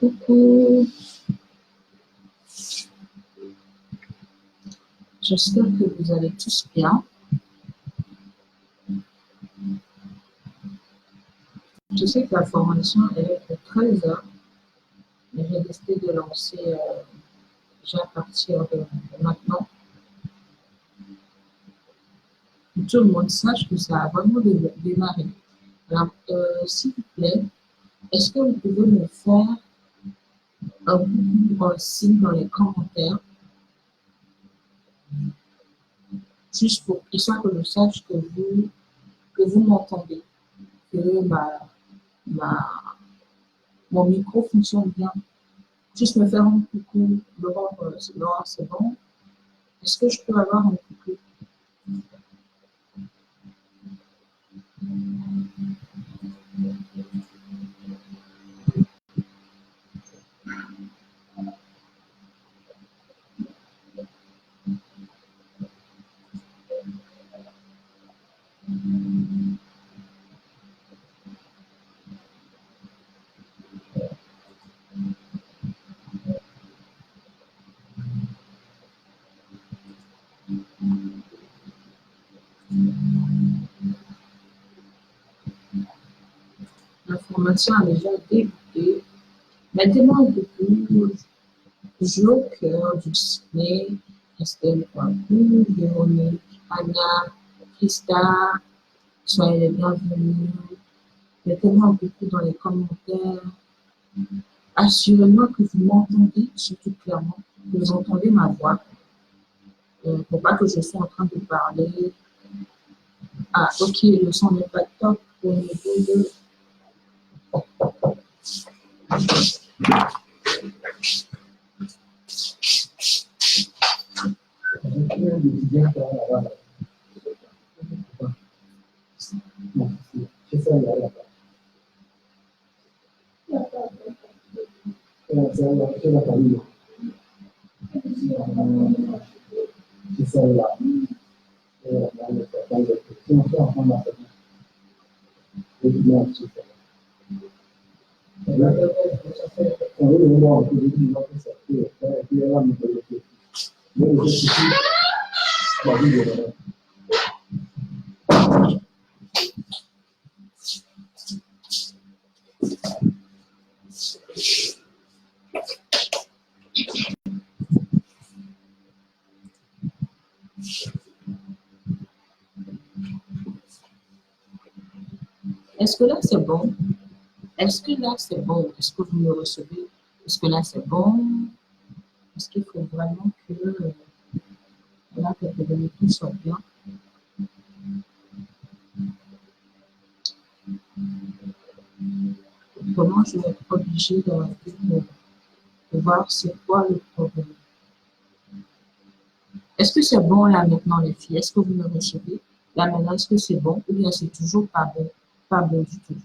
Coucou, j'espère que vous allez tous bien. Je sais que la formation est pour 13 heures, mais j'ai décidé de lancer déjà à partir de maintenant. Que tout le monde sache que ça a vraiment démarré. Alors, s'il vous plaît, est-ce que vous pouvez me faire un coucou, un signe dans les commentaires, juste pour histoire que je sache que vous m'entendez, que mon micro fonctionne bien. Juste me faire un coucou, Laurent, c'est bon. Est-ce que je peux avoir un coucou? La formation a déjà débuté. Mettez-moi un coucou. Jo Cœur, Disney, Estelle Pointou, Véronique, Anna, Christa, soyez les bienvenus. Mettez-moi un coucou dans les commentaires. Assurez-moi que vous m'entendez, surtout clairement, que vous entendez ma voix. Pour pas que je sois en train de parler. Ah, ok, le son n'est pas top au niveau de... Est-ce que là c'est bon? Est-ce que là c'est bon? Est-ce que vous me recevez? Est-ce que là c'est bon? Est-ce qu'il faut vraiment que là que tout soit bien? Comment je vais être obligée de voir c'est quoi le problème? Est-ce que c'est bon là maintenant les filles? Est-ce que vous me recevez? Là maintenant, est-ce que c'est bon ou bien c'est toujours pas bon? Pas bon du tout.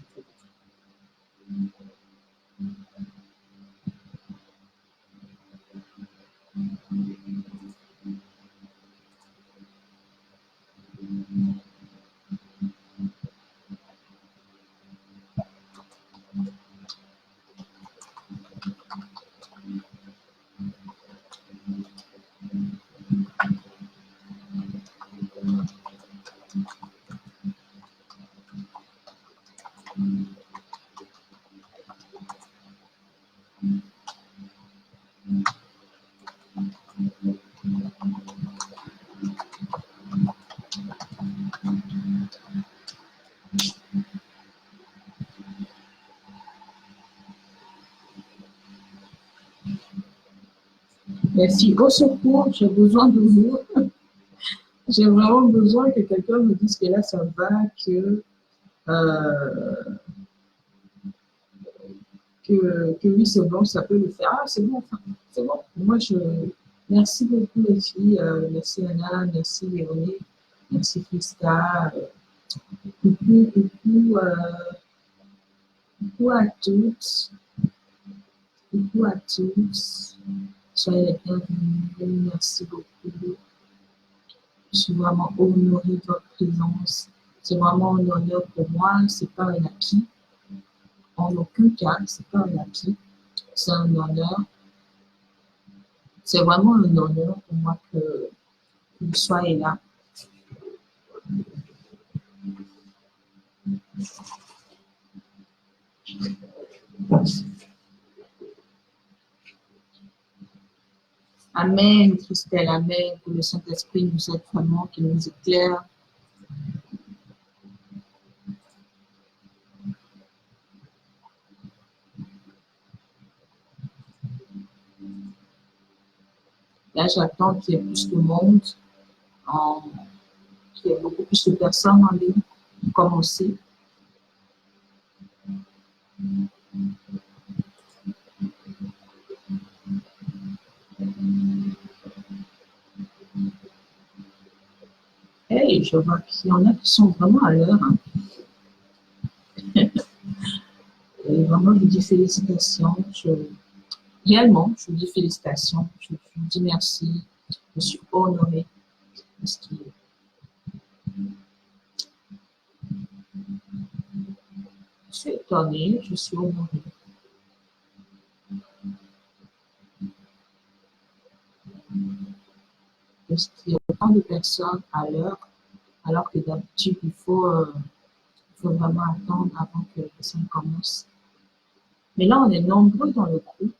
Merci. Au secours, j'ai besoin de vous. J'ai vraiment besoin que quelqu'un me dise que là, ça va, que oui, c'est bon, ça peut le faire. Ah, c'est bon, enfin, c'est bon. Moi, merci beaucoup les filles. Merci Anna, merci Véronique, merci Christa. Coucou, coucou, coucou à toutes. Coucou à tous. Soyez les bienvenus. Merci beaucoup. Je suis vraiment honorée de votre présence. C'est vraiment un honneur pour moi. Ce n'est pas un acquis. En aucun cas, ce n'est pas un acquis. C'est un honneur. C'est vraiment un honneur pour moi que vous soyez là. Amen, Christelle, Amen, que le Saint-Esprit nous aide vraiment, qu'il nous éclaire. Là, j'attends qu'il y ait plus de monde, qu'il y ait beaucoup plus de personnes en ligne pour commencer. Hey, je vois qu'il y en a qui sont vraiment à l'heure. Hein. Et vraiment, je vous dis félicitations. Réellement, je vous dis félicitations. Je vous dis merci. Je suis honorée. Parce que je suis étonnée, je suis honorée. Parce qu'il y a autant de personnes à l'heure, alors que d'habitude, il faut vraiment attendre avant que les personnes commencent. Mais là, on est nombreux dans le groupe.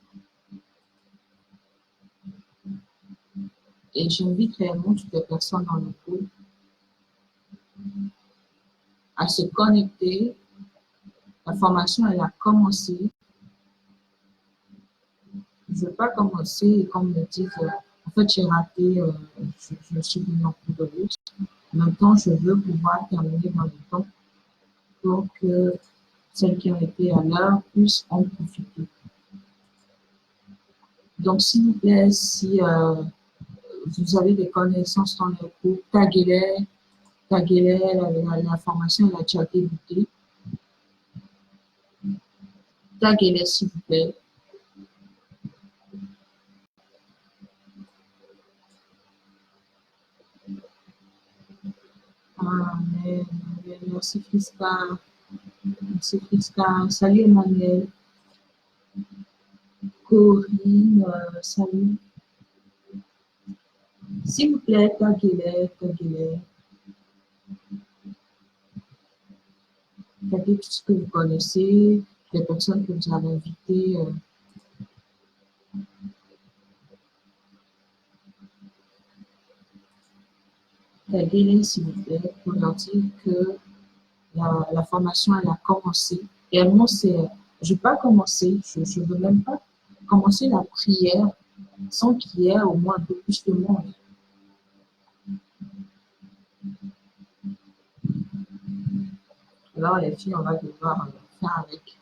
Et j'invite réellement toutes les personnes dans le groupe à se connecter. La formation, elle a commencé. Je ne veux pas commencer et qu'on me dise, en fait, j'ai raté, je suis venue en cours de route. En même temps, je veux pouvoir terminer dans le temps pour que celles qui ont été à l'heure puissent en profiter. Donc, s'il vous plaît, si vous avez des connaissances dans le groupe, taguez-les, la formation elle a déjà débuté. Taguez-les, s'il vous plaît. Amen. Merci, Christa. Merci, Christa. Salut, Emmanuel. Corinne, salut. S'il vous plaît, taguez-les, taguez-les. Taguez tout ce que vous connaissez, les personnes que vous avez invitées. Taguez-les, s'il vous plaît, pour leur dire que la formation, elle a commencé. Et moi, je ne vais pas commencer, je ne veux même pas commencer la prière sans qu'il y ait au moins un peu plus de monde. Alors, les filles, on va devoir faire avec.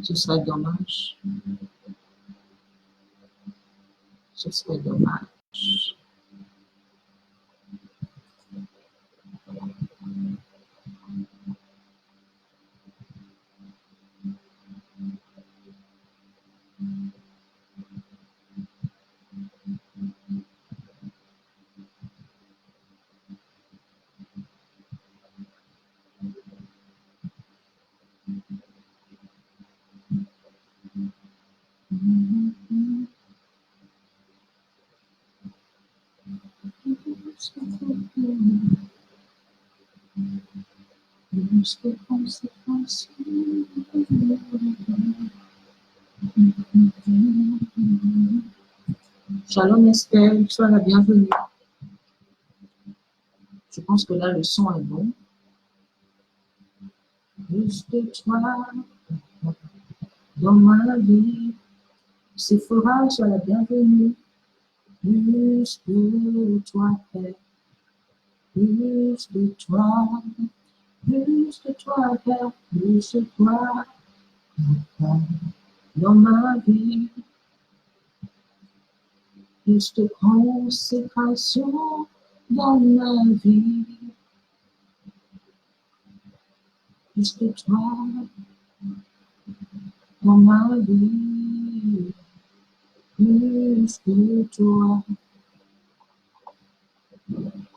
Ce serait dommage. Ce serait dommage. Shalom Estelle, sois la bienvenue. Je pense que là, le son est bon. Plus de toi dans ma vie, Sephora, sois la bienvenue. Plus de toi, Père. Plus de toi, Père. Plus de toi dans ma vie. Plus de consécration dans ma vie. Plus de toi dans ma vie. Plus de toi.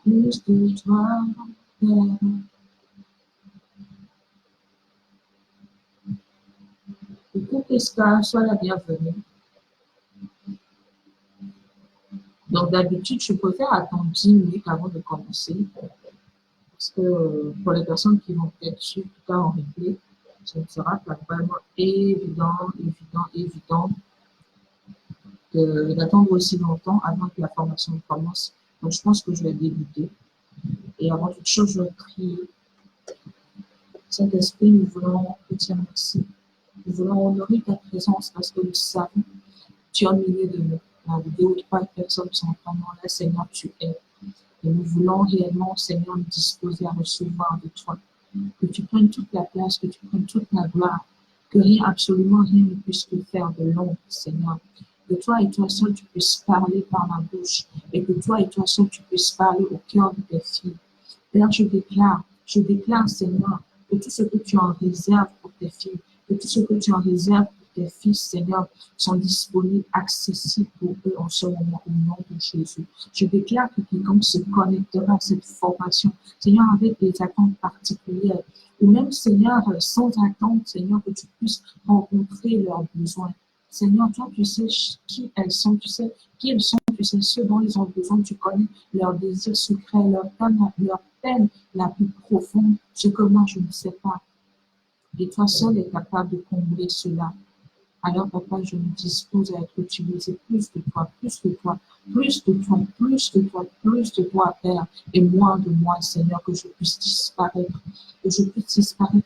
Plus de toi, Père. Coucou Prisca, sois la bienvenue. Donc d'habitude, je préfère attendre 10 minutes avant de commencer. Parce que pour les personnes qui vont peut-être suivre tout ça en replay, ce ne sera pas vraiment évident d'attendre aussi longtemps avant que la formation commence. Donc je pense que je vais débuter. Et avant toute chose, je vais prier. Saint-Esprit, nous voulons te dire merci. Nous voulons honorer ta présence parce que nous savons que tu es au milieu de nous. Dans 2 ou 3 personnes sont en là, Seigneur, tu es. Et nous voulons réellement, Seigneur, nous disposer à recevoir de toi. Que tu prennes toute la place, que tu prennes toute la gloire. Que rien, absolument rien ne puisse te faire de l'ombre, Seigneur. Que toi et toi seul, tu puisses parler par ma bouche. Et que toi et toi seul, tu puisses parler au cœur de tes filles. Père, je déclare, Seigneur, que tout ce que tu en réserves pour tes filles, que tout ce que tu en réserves pour tes fils, Seigneur, sont disponibles, accessibles pour eux en ce moment, au nom de Jésus. Je déclare que quiconque se connectera à cette formation, Seigneur, avec des attentes particulières, ou même, Seigneur, sans attente, Seigneur, que tu puisses rencontrer leurs besoins. Seigneur, toi, tu sais qui elles sont, tu sais qui elles sont, tu sais ce dont ils ont besoin, tu connais leurs désirs secrets, leur peine la plus profonde, ce que moi je ne sais pas. Et toi seul es capable de combler cela. Alors, papa, je me dispose à être utilisé plus de toi, plus de toi, plus de toi, plus de toi, plus de toi, Père, et moins de moi, Seigneur, que je puisse disparaître,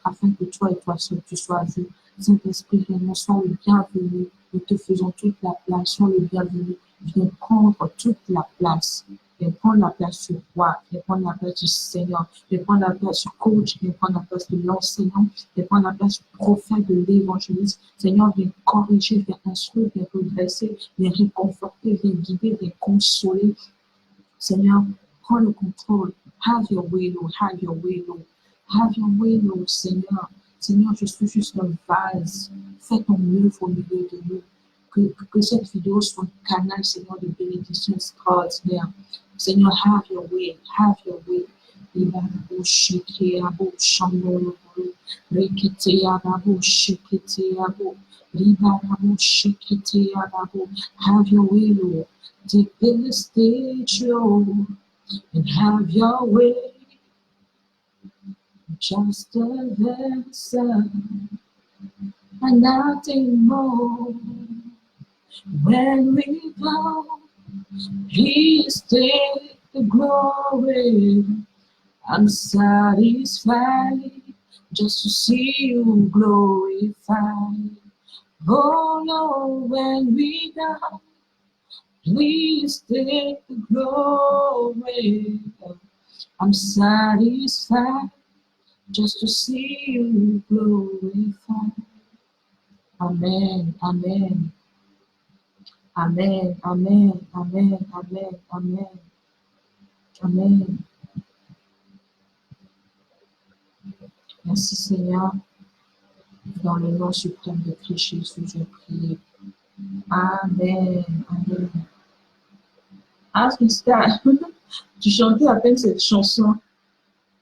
afin que toi et toi seul tu sois vu. Saint-Esprit, vraiment, sois le bienvenu. Nous te faisons toute la place, sois le bienvenu. Viens prendre toute la place. Viens prendre la place du roi, viens prendre la place du Seigneur, viens prendre la place du coach, viens prendre la place de l'enseignant, viens prendre la place du prophète, de l'évangéliste. Seigneur, viens corriger, viens instruire, viens redresser, viens réconforter, viens guider, viens consoler. Seigneur, prends le contrôle. Have your way, Lord. Have your way, Lord. Have your way, Lord, Seigneur. Seigneur, je suis juste un vase. Fais ton œuvre au milieu de nous. Que cette vidéo soit un canal, Seigneur, de bénédiction extraordinaire. Seigneur, have your way. Have your way. Have your way, Lord. Take the stage, Lord, and have your way. Just a vessel and nothing more. When we go, please take the glory. I'm satisfied just to see you glorified. Oh Lord, when we go, please take the glory. I'm satisfied just to see you glorified. Amen, amen. Amen, amen, amen, amen, amen, amen. Merci Seigneur. Dans le nom suprême de Christ Jésus, je prie. Amen, amen. Ah, Christa, tu chantais à peine cette chanson.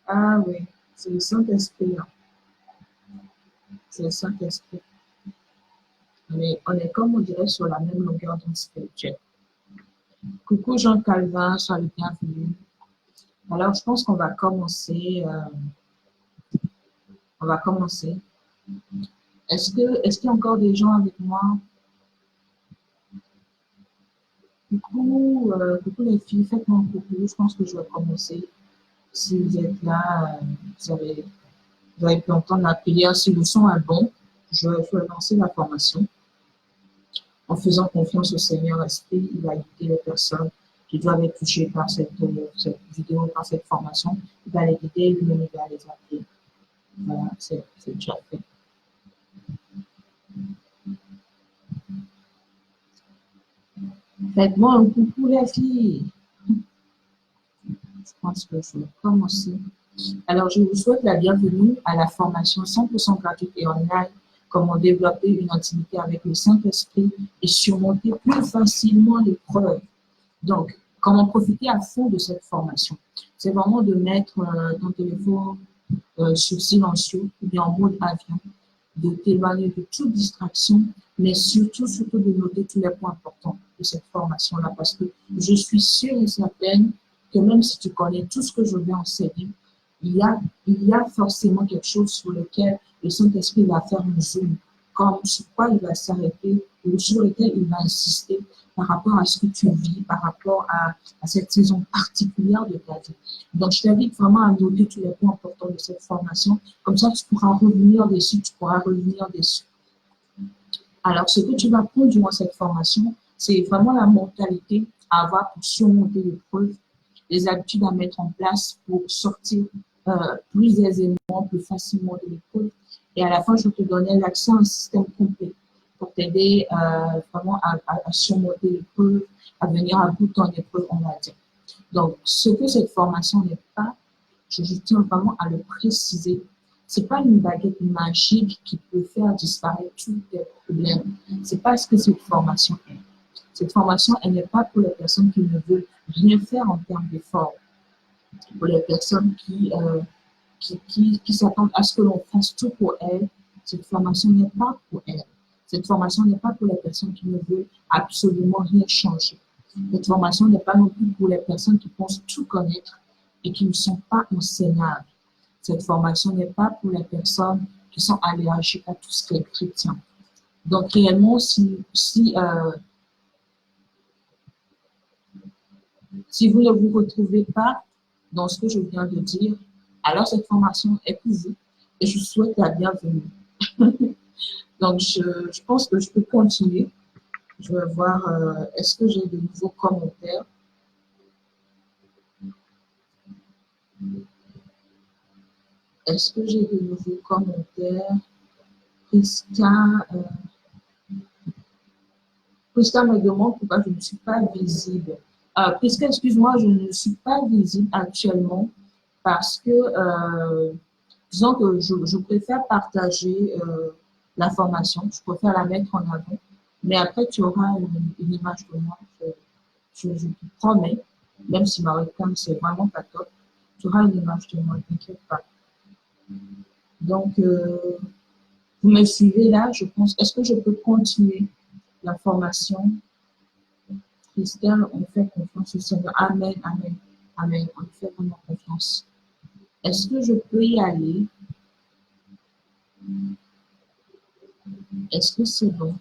Ah oui, c'est le Saint-Esprit. C'est le Saint-Esprit. Mais on est comme on dirait sur la même longueur d'onde spirituelle. Coucou Jean Calvin, sois le bienvenu. Alors, je pense qu'on va commencer. Est-ce qu'il y a encore des gens avec moi? Coucou les filles, faites-moi un coucou. Je pense que je vais commencer. Si vous êtes là, vous avez pu entendre la prière. Si le son est bon, je vais lancer la formation. En faisant confiance au Seigneur Esprit, il va guider les personnes qui doivent être touchées par cette vidéo, par cette formation. Il va les guider, lui-même il va les appeler. Voilà, c'est déjà fait. Faites-moi un coucou les filles. Je pense que je vais commencer. Alors, je vous souhaite la bienvenue à la formation 100% gratuite et online. Comment développer une intimité avec le Saint-Esprit et surmonter plus facilement l'épreuve. Donc, comment profiter à fond de cette formation? C'est vraiment de mettre ton téléphone sur silencieux ou bien en mode avion. de t'éloigner de toute distraction, mais surtout, surtout de noter tous les points importants de cette formation-là, parce que je suis sûre et certaine que même si tu connais tout ce que je vais enseigner, il y a forcément quelque chose sur lequel le Saint-Esprit va faire un zoom, comme sur quoi il va s'arrêter, ou sur lequel il va insister par rapport à ce que tu vis, par rapport à cette saison particulière de ta vie. Donc, je t'invite vraiment à noter tous les points importants de cette formation. Comme ça, tu pourras revenir dessus, tu pourras revenir dessus. Alors, ce que tu vas prendre durant cette formation, c'est vraiment la mentalité à avoir pour surmonter l'épreuve, les habitudes à mettre en place pour sortir plus aisément, plus facilement de l'épreuve. Et à la fin, je te donnais l'accès à un système complet pour t'aider vraiment à surmonter l'épreuve, à venir à bout de ton épreuve, on va dire. Donc, ce que cette formation n'est pas, je tiens vraiment à le préciser, c'est pas une baguette magique qui peut faire disparaître tous tes problèmes. C'est pas ce que cette formation est. Cette formation, elle n'est pas pour les personnes qui ne veulent rien faire en termes d'effort. Pour les personnes qui s'attendent à ce que l'on fasse tout pour elles, cette formation n'est pas pour elles. Cette formation n'est pas pour les personnes qui ne veulent absolument rien changer. Cette formation n'est pas non plus pour les personnes qui pensent tout connaître et qui ne sont pas enseignables. Cette formation n'est pas pour les personnes qui sont allergiques à tout ce qui est chrétien. Donc, réellement, si vous ne vous retrouvez pas dans ce que je viens de dire, alors cette formation est pour vous et je souhaite la bienvenue. Donc, je pense que je peux continuer. Je vais voir, est-ce que j'ai de nouveaux commentaires? Est-ce que j'ai de nouveaux commentaires? Priska me demande pourquoi je ne suis pas visible. Priska, excuse-moi, je ne suis pas visible actuellement parce que, disons que je préfère partager la formation, je préfère la mettre en avant. Mais après, tu auras une image de moi, je te promets, même si ma webcam, c'est vraiment pas top, tu auras une image de moi, ne t'inquiète pas. Donc, vous me suivez là, je pense. Est-ce que je peux continuer la formation? Christelle, on fait confiance au Seigneur. Amen, amen, amen. On fait vraiment confiance. Est-ce que je peux y aller? Est-ce que c'est bon?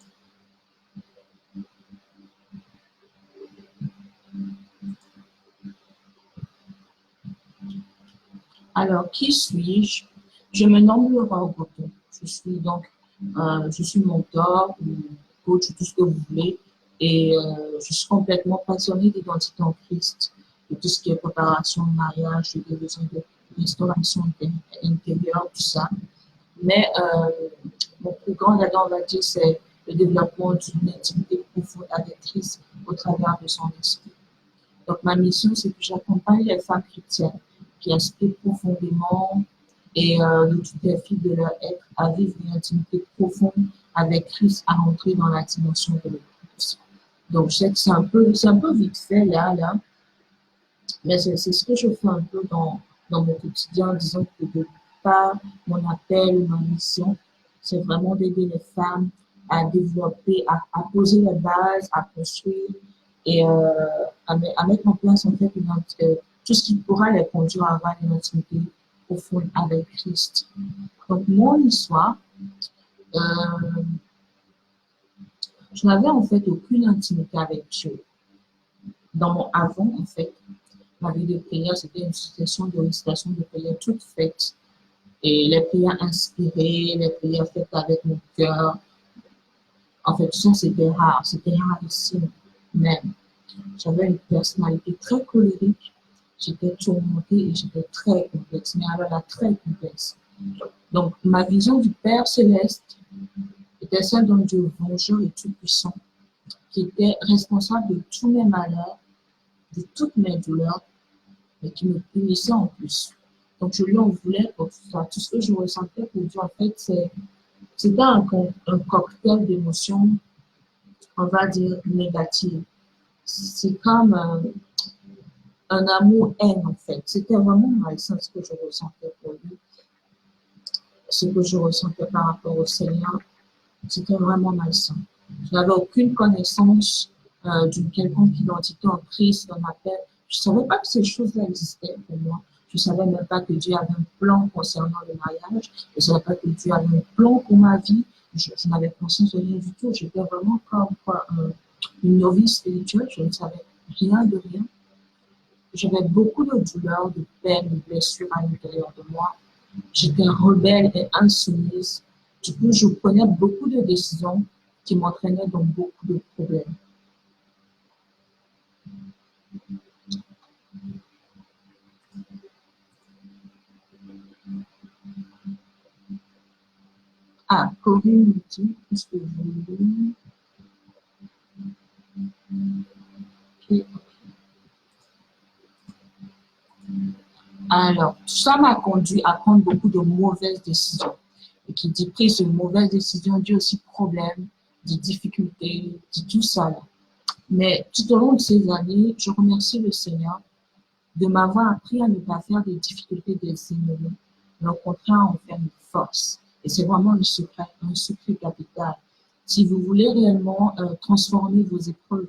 Alors, qui suis-je? Je me nomme Laura Breton. Je suis mentor, coach, tout ce que vous voulez. Et je suis complètement passionnée d'identité en Christ, de tout ce qui est préparation de mariage, de besoin de restauration intérieure, tout ça. Mais mon plus grand là-dedans, on va dire, c'est le développement d'une intimité profonde avec Christ au travers de son esprit. Donc, ma mission, c'est que j'accompagne les femmes chrétiennes qui aspirent profondément et de toutes les filles de leur être à vivre une intimité profonde avec Christ, à rentrer dans la dimension de l'épouse. Donc, je sais que c'est un peu vite fait là, mais c'est ce que je fais un peu dans mon quotidien, disons que de par mon appel ou ma mission, c'est vraiment d'aider les femmes à développer, à poser les bases, à construire et à mettre en place en fait tout ce qui pourra les conduire à avoir une intimité profonde avec Christ. Donc, mon histoire, euh, je n'avais en fait aucune intimité avec Dieu. Dans mon avant, en fait, ma vie de prière, c'était une succession de récitations de prières toutes faites. Et les prières inspirées, les prières faites avec mon cœur. En fait, tout ça, c'était rarissime même. J'avais une personnalité très colérique. J'étais tourmentée et j'étais très complexe, mais alors là, très complexe. Donc, ma vision du Père céleste était celle d'un Dieu vengeur et tout-puissant, qui était responsable de tous mes malheurs, de toutes mes douleurs, mais qui me punissait en plus. Donc, je lui en voulais pour ça. Tout ce que je ressentais pour Dieu, en fait, c'était un cocktail d'émotions, on va dire, négatives. C'est comme un amour-haine, en fait. C'était vraiment malsain ce que je ressentais pour lui. ce que je ressentais par rapport au Seigneur, c'était vraiment malsain. Je n'avais aucune connaissance d'une quelconque identité en Christ dans ma tête. Je ne savais pas que ces choses-là existaient pour moi. Je ne savais même pas que Dieu avait un plan concernant le mariage. Je ne savais pas que Dieu avait un plan pour ma vie. Je n'avais conscience de rien du tout. J'étais vraiment comme une novice spirituelle. Je ne savais rien de rien. J'avais beaucoup de douleurs, de peines, de blessures à l'intérieur de moi. J'étais rebelle et insoumise. Du coup, je prenais beaucoup de décisions qui m'entraînaient dans beaucoup de problèmes. Ah, Corinne me dit, qu'est-ce que je veux dire? Okay. Alors, tout ça m'a conduit à prendre beaucoup de mauvaises décisions. Et qui dit prise de mauvaises décisions dit aussi problème, dit difficultés, dit tout ça là. Mais tout au long de ces années, je remercie le Seigneur de m'avoir appris à ne pas faire des difficultés des ennemis, mais au contraire en faire une force. Et c'est vraiment un secret capital. Si vous voulez réellement transformer vos épreuves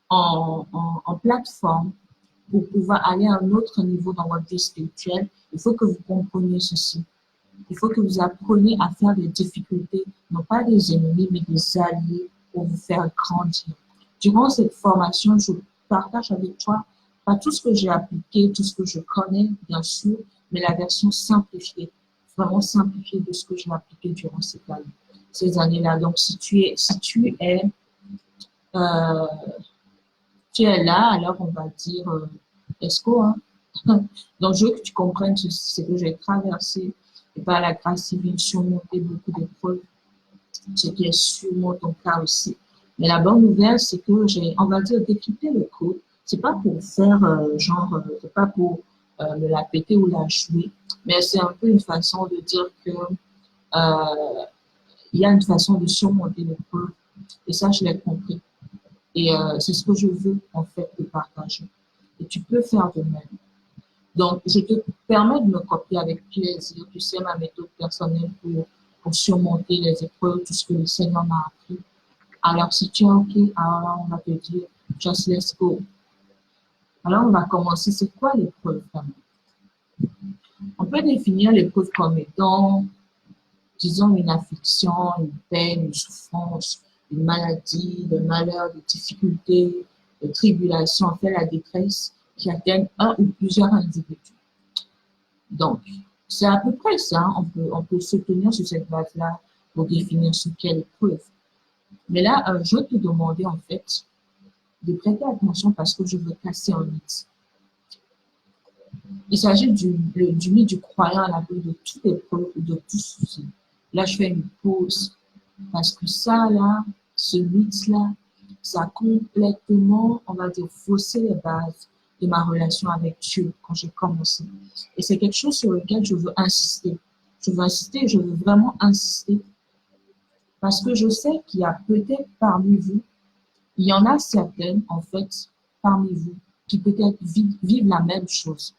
en plateforme pour pouvoir aller à un autre niveau dans votre vie spirituelle, il faut que vous compreniez ceci. Il faut que vous appreniez à faire des difficultés, non pas des ennemis, mais des alliés pour vous faire grandir. Durant cette formation, je partage avec toi pas tout ce que j'ai appliqué, tout ce que je connais, bien sûr, mais la version simplifiée, vraiment simplifiée de ce que j'ai appliqué durant ces années-là. Donc, si tu euh, es là, alors on va dire ESCO, hein. Donc, je veux que tu comprennes ce que j'ai traversé et par la grâce divine surmonter beaucoup d'épreuves, ce qui est sûrement ton cas aussi. Mais la bonne nouvelle, c'est que j'ai, on va dire, décrypté le code. C'est pas pour faire c'est pas pour me la péter ou la jouer, mais c'est un peu une façon de dire que il y a une façon de surmonter l'épreuve. Et ça, je l'ai compris. Et c'est ce que je veux, en fait, de partager. Et tu peux faire de même. Donc, je te permets de me copier avec plaisir. Tu sais, ma méthode personnelle pour surmonter les épreuves, tout ce que le Seigneur m'a appris. Alors, si tu es OK, alors là, on va te dire, just let's go. Alors, on va commencer. C'est quoi l'épreuve, vraiment? On peut définir l'épreuve comme étant, disons, une affliction, une peine, une souffrance, une maladie, des malheurs, des difficultés, des tribulations, en fait, la détresse qui atteignent un ou plusieurs individus. Donc, c'est à peu près ça. On peut se tenir sur cette base-là pour définir ce qu'est l'épreuve. Mais là, je vais te demander, en fait, de prêter attention parce que je veux casser un mythe. Il s'agit du mythe du croyant à l'abri de toute épreuve ou de tout souci. Là, je fais une pause parce que ça, là, ce mythe-là, ça a complètement, on va dire, faussé les bases de ma relation avec Dieu quand j'ai commencé. Et c'est quelque chose sur lequel je veux insister. Je veux insister, je veux vraiment insister parce que je sais qu'il y a peut-être parmi vous, il y en a certaines, en fait, parmi vous, qui peut-être vivent la même chose.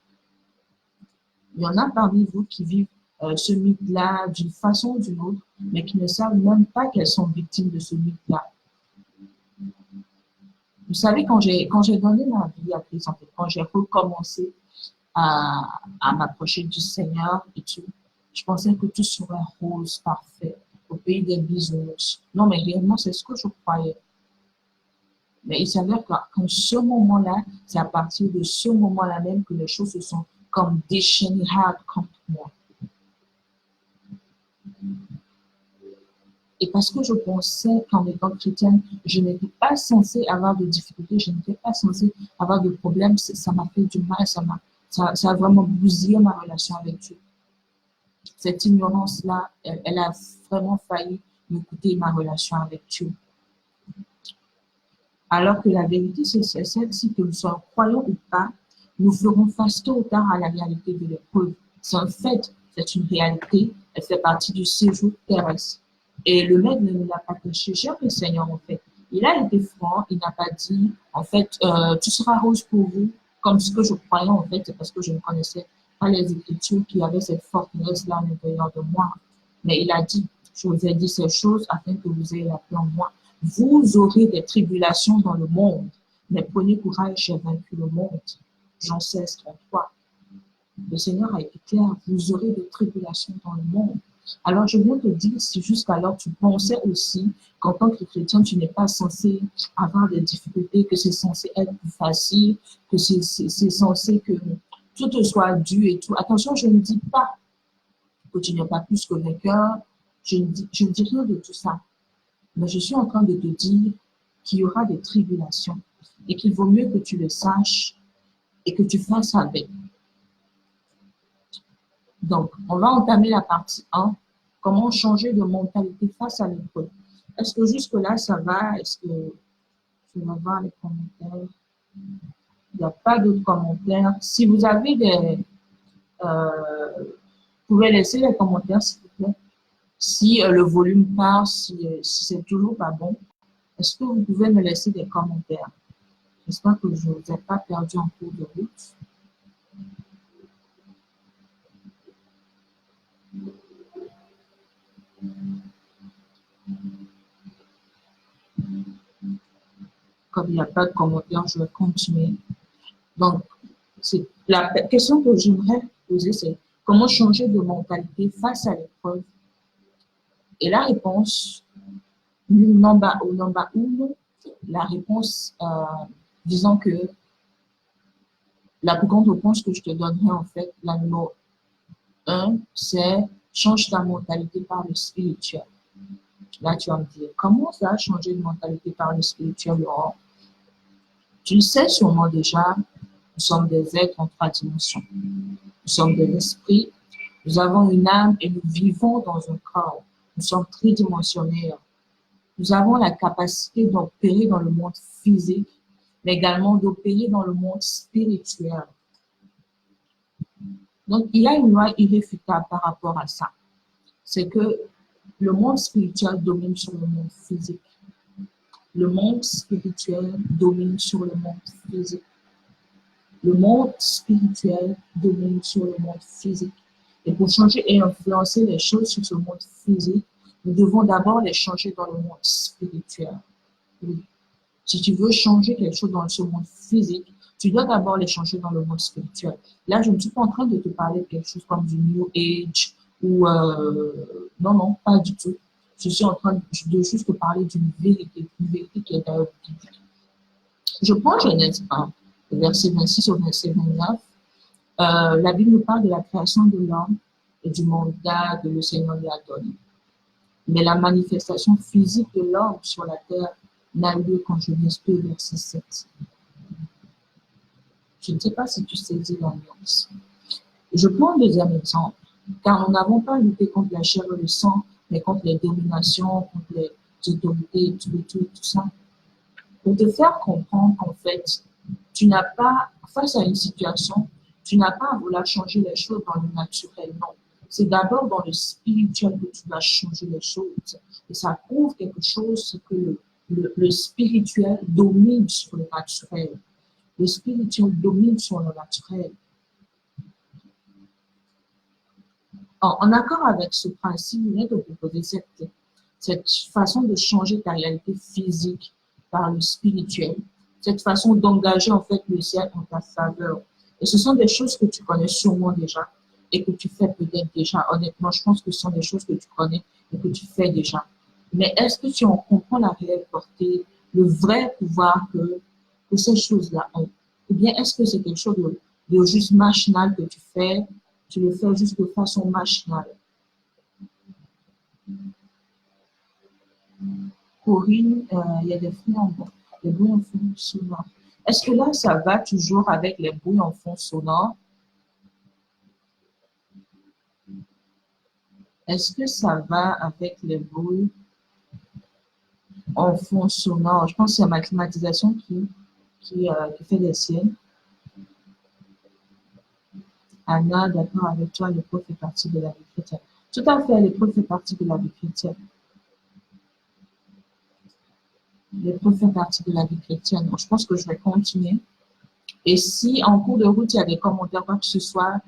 Il y en a parmi vous qui vivent ce mythe-là d'une façon ou d'une autre, mais qui ne savent même pas qu'elles sont victimes de ce mythe-là. Vous savez, quand j'ai donné ma vie à Christ, en fait, quand j'ai recommencé à m'approcher du Seigneur et tout, je pensais que tout serait rose, parfait, au pays des bisounours. Non, mais réellement, c'est ce que je croyais. Mais il s'avère qu'en ce moment-là, c'est à partir de ce moment-là même que les choses se sont comme déchaînées hard contre moi. Et parce que je pensais qu'en étant chrétienne, je n'étais pas censée avoir de difficultés, je n'étais pas censée avoir de problèmes, ça m'a fait du mal, ça a vraiment bousillé ma relation avec Dieu. Cette ignorance-là, elle a vraiment failli me coûter ma relation avec Dieu. Alors que la vérité, c'est celle-ci, que nous soyons croyants ou pas, nous ferons face tôt ou tard à la réalité de l'épreuve. C'est un fait, c'est une réalité, elle fait partie du séjour terrestre. Et le maître ne nous l'a pas caché. J'aime le Seigneur, en fait. Il a été franc, il n'a pas dit, en fait, tout sera rose pour vous, comme ce que je croyais, en fait, c'est parce que je ne connaissais pas les Écritures qui avaient cette forteresse-là à l'intérieur de moi. Mais il a dit, je vous ai dit ces choses afin que vous ayez la paix en moi. Vous aurez des tribulations dans le monde, mais prenez courage, j'ai vaincu le monde. Jean 16, 33. Le Seigneur a été clair, vous aurez des tribulations dans le monde. Alors, je viens te dire, si jusqu'alors tu pensais aussi qu'en tant que chrétien, tu n'es pas censé avoir des difficultés, que c'est censé être plus facile, que c'est censé que tout te soit dû et tout. Attention, je ne dis pas que tu n'es pas plus que vainqueur. Je ne dis rien de tout ça. Mais je suis en train de te dire qu'il y aura des tribulations et qu'il vaut mieux que tu le saches et que tu fasses avec. Donc, on va entamer la partie 1. Comment changer de mentalité face à l'épreuve? Est-ce que jusque-là, ça va? Est-ce que je vais voir les commentaires? Il n'y a pas d'autres commentaires. Si vous avez des... vous pouvez laisser les commentaires, s'il vous plaît. Si le volume part, si c'est toujours pas bon, est-ce que vous pouvez me laisser des commentaires? J'espère que je ne vous ai pas perdu en cours de route. Comme il n'y a pas de commentaires, je vais continuer. Donc, la question que j'aimerais poser, c'est comment changer de mentalité face à l'épreuve? Et la réponse, number 1, la réponse disant que la plus grande réponse que je te donnerai, en fait, la numéro 1, c'est change ta mentalité par le spirituel. Là, tu vas me dire, comment ça a changé de mentalité par le spirituel, Laurent? Tu le sais sûrement déjà, nous sommes des êtres en 3 dimensions. Nous sommes de l'esprit, nous avons une âme et nous vivons dans un corps. Nous sommes tridimensionnaires. Nous avons la capacité d'opérer dans le monde physique, mais également d'opérer dans le monde spirituel. Donc, il y a une loi irréfutable par rapport à ça. C'est que le monde spirituel domine sur le monde physique. Le monde spirituel domine sur le monde physique. Le monde spirituel domine sur le monde physique. Et pour changer et influencer les choses sur ce monde physique, nous devons d'abord les changer dans le monde spirituel. Oui. Si tu veux changer quelque chose dans ce monde physique, tu dois d'abord les changer dans le monde spirituel. Là, je ne suis pas en train de te parler de quelque chose comme du New Age ou... non, pas du tout. Je suis en train de juste te parler d'une vérité qui est d'ailleurs biblique. Je prends Genèse 1, verset 26 au verset 29. La Bible nous parle de la création de l'homme et du mandat que le Seigneur lui a donné. Mais la manifestation physique de l'homme sur la terre n'a lieu qu'en Genèse 2, verset 7. Je ne sais pas si tu saisis la nuance. Je prends un deuxième exemple, car nous n'avons pas lutté contre la chair et le sang, mais contre les dominations, contre les autorités, tout ça. Pour te faire comprendre qu'en fait, tu n'as pas, face à une situation, tu n'as pas à vouloir changer les choses dans le naturel, non. C'est d'abord dans le spirituel que tu vas changer les choses. Et ça prouve quelque chose, c'est que le spirituel domine sur le naturel. Le spirituel domine sur le naturel. En accord avec ce principe, il est de proposer cette façon de changer ta réalité physique par le spirituel, cette façon d'engager en fait le ciel en ta faveur. Et ce sont des choses que tu connais sûrement déjà et que tu fais peut-être déjà. Honnêtement, je pense que ce sont des choses que tu connais et que tu fais déjà. Mais est-ce que tu en comprends la réelle portée, le vrai pouvoir que ces choses-là ont? Ou bien est-ce que c'est quelque chose de juste machinal que tu fais, tu le fais juste de façon machinale? Corinne, il y a des bruits en fond, les bruits en fond sonores. Est-ce que là, ça va toujours avec les bruits en fond sonores? Est-ce que ça va avec les bruits en fond sonore? Je pense que c'est ma climatisation qui fait les siennes. Anna, d'accord avec toi, l'épreuve fait partie de la vie chrétienne. Tout à fait, l'épreuve fait partie de la vie chrétienne. L'épreuve fait partie de la vie chrétienne. Donc, je pense que je vais continuer. Et si en cours de route, il y a des commentaires, quoi que ce soit,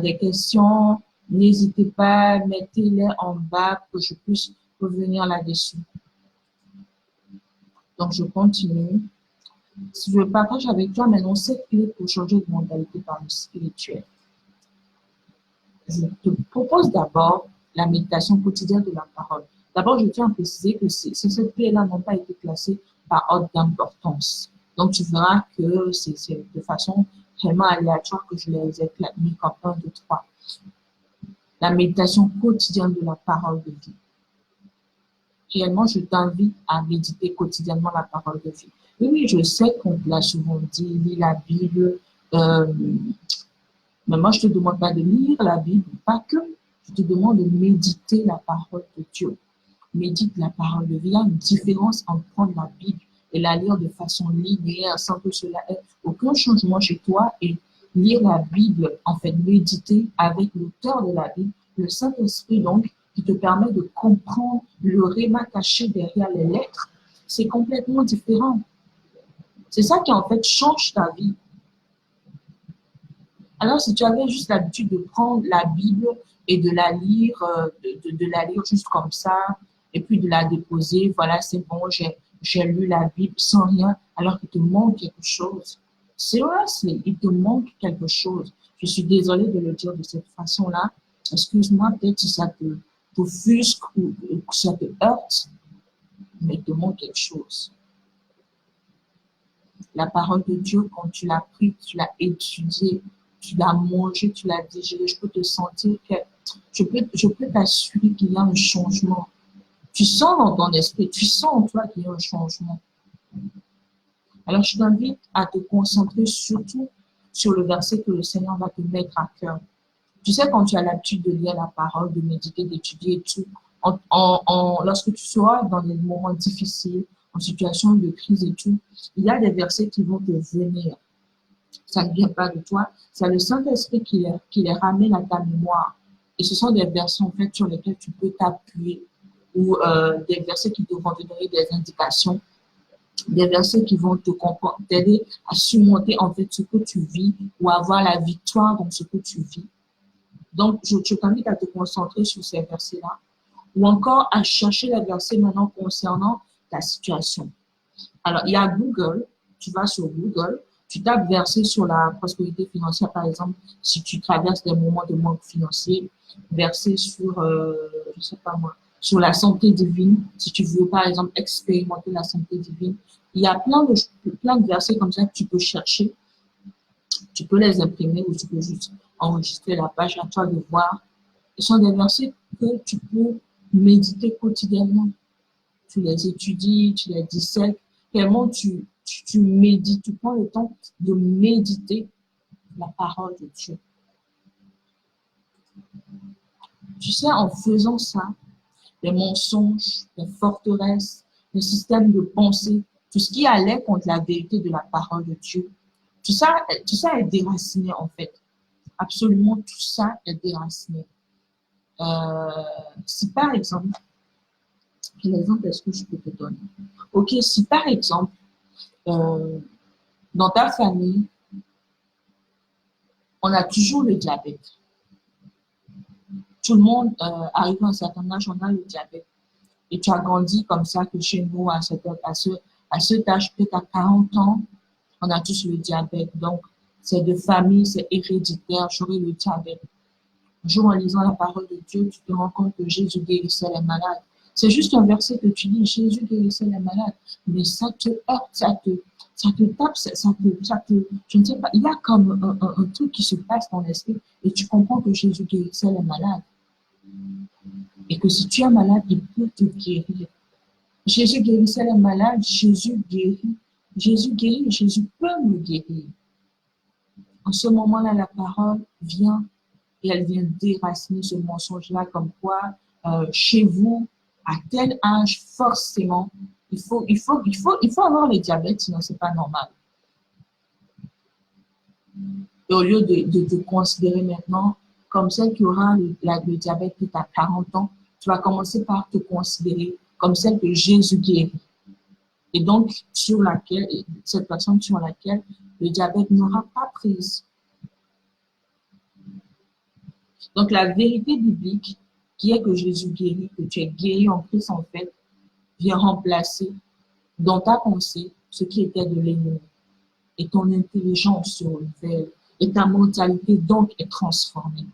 des questions, N'hésitez pas, mettez-les en bas pour que je puisse revenir là-dessus. Donc, je continue. Si je partage avec toi maintenant 7 clés pour changer de mentalité par le spirituel. Je te propose d'abord la méditation quotidienne de la parole. D'abord, je tiens à préciser que ces 7 clés-là n'ont pas été classées par ordre d'importance. Donc, tu verras que c'est de façon vraiment aléatoire que je les ai mis comme 1, 2, 3. La méditation quotidienne de la parole de vie. Réellement, je t'invite à méditer quotidiennement la parole de vie. Oui, je sais qu'on te l'a souvent dit, lis la Bible. Mais moi, je te demande pas de lire la Bible, pas que. Je te demande de méditer la parole de Dieu. Médite la parole de vie. Il y a une différence entre prendre la Bible et la lire de façon linéaire sans que cela ait aucun changement chez toi et lire la Bible, en fait, méditer avec l'auteur de la Bible, le Saint-Esprit donc, qui te permet de comprendre le réma caché derrière les lettres. C'est complètement différent. C'est ça qui, en fait, change ta vie. Alors, si tu avais juste l'habitude de prendre la Bible et de la lire, de la lire juste comme ça, et puis de la déposer, voilà, c'est bon, j'ai lu la Bible sans rien, alors qu'il te manque quelque chose. C'est vrai, il te manque quelque chose. Je suis désolée de le dire de cette façon-là. Excuse-moi, peut-être si ça te t'offusque ou que ça te heurte, mais il te manque quelque chose. La parole de Dieu, quand tu l'as pris, tu l'as étudiée, tu l'as mangé, tu l'as digéré, je peux te sentir que, je peux t'assurer qu'il y a un changement. Tu sens dans ton esprit, tu sens en toi qu'il y a un changement. Alors, je t'invite à te concentrer surtout sur le verset que le Seigneur va te mettre à cœur. Tu sais, quand tu as l'habitude de lire la parole, de méditer, d'étudier et tout, lorsque tu seras dans des moments difficiles, en situation de crise et tout, il y a des versets qui vont te venir. Ça ne vient pas de toi, c'est le Saint-Esprit qui les ramène à ta mémoire. Et ce sont des versets en fait sur lesquels tu peux t'appuyer ou des versets qui te vont te donner des indications, des versets qui vont t'aider à surmonter en fait ce que tu vis ou avoir la victoire dans ce que tu vis. Donc, je t'invite à te concentrer sur ces versets-là ou encore à chercher les versets maintenant concernant ta situation. Alors, il y a Google, tu vas sur Google, tu tapes verset sur la prospérité financière, par exemple, si tu traverses des moments de manque financier, verset sur, je sais pas moi, sur la santé divine, si tu veux, par exemple, expérimenter la santé divine. Il y a plein de versets comme ça que tu peux chercher. Tu peux les imprimer ou tu peux juste enregistrer la page à toi de voir. Ce sont des versets que tu peux méditer quotidiennement. Tu les étudies, tu les dissèques. Vraiment, tu médites, tu prends le temps de méditer la parole de Dieu. Tu sais, en faisant ça, les mensonges, les forteresses, les systèmes de pensée, tout ce qui allait contre la vérité de la parole de Dieu, tout ça est déraciné en fait. Absolument tout ça est déraciné. Si par exemple, quel exemple est-ce que je peux te donner? Ok, si par exemple, dans ta famille, on a toujours le diabète. Tout le monde arrive à un certain âge, on a le diabète. Et tu as grandi comme ça que chez nous, à cet âge, peut-être à 40 ans, on a tous le diabète. Donc, c'est de famille, c'est héréditaire, j'aurai le diabète. Un jour, en lisant la parole de Dieu, tu te rends compte que Jésus guérissait les malades. C'est juste un verset que tu lis, Jésus guérissait les malades. Mais ça te heurte, ça te tape, je ne sais pas, il y a comme un truc qui se passe dans l'esprit et tu comprends que Jésus guérissait les malades. Et que si tu es malade, il peut te guérir. Jésus guérissait les malades, Jésus guérit, Jésus peut nous guérir. En ce moment-là, la parole vient et elle vient déraciner ce mensonge-là comme quoi chez vous, à tel âge, forcément, il faut avoir le diabète, sinon c'est pas normal. Et au lieu de te considérer maintenant comme celle qui aura le diabète qui à 40 ans, tu vas commencer par te considérer comme celle que Jésus guérit. Et donc, cette personne sur laquelle le diabète n'aura pas prise. Donc, la vérité biblique, qui est que Jésus guérit, que tu es guéri en Christ, en fait, vient remplacer dans ta pensée ce qui était de l'ennemi. Et ton intelligence se renouvelle. Et ta mentalité, donc, est transformée.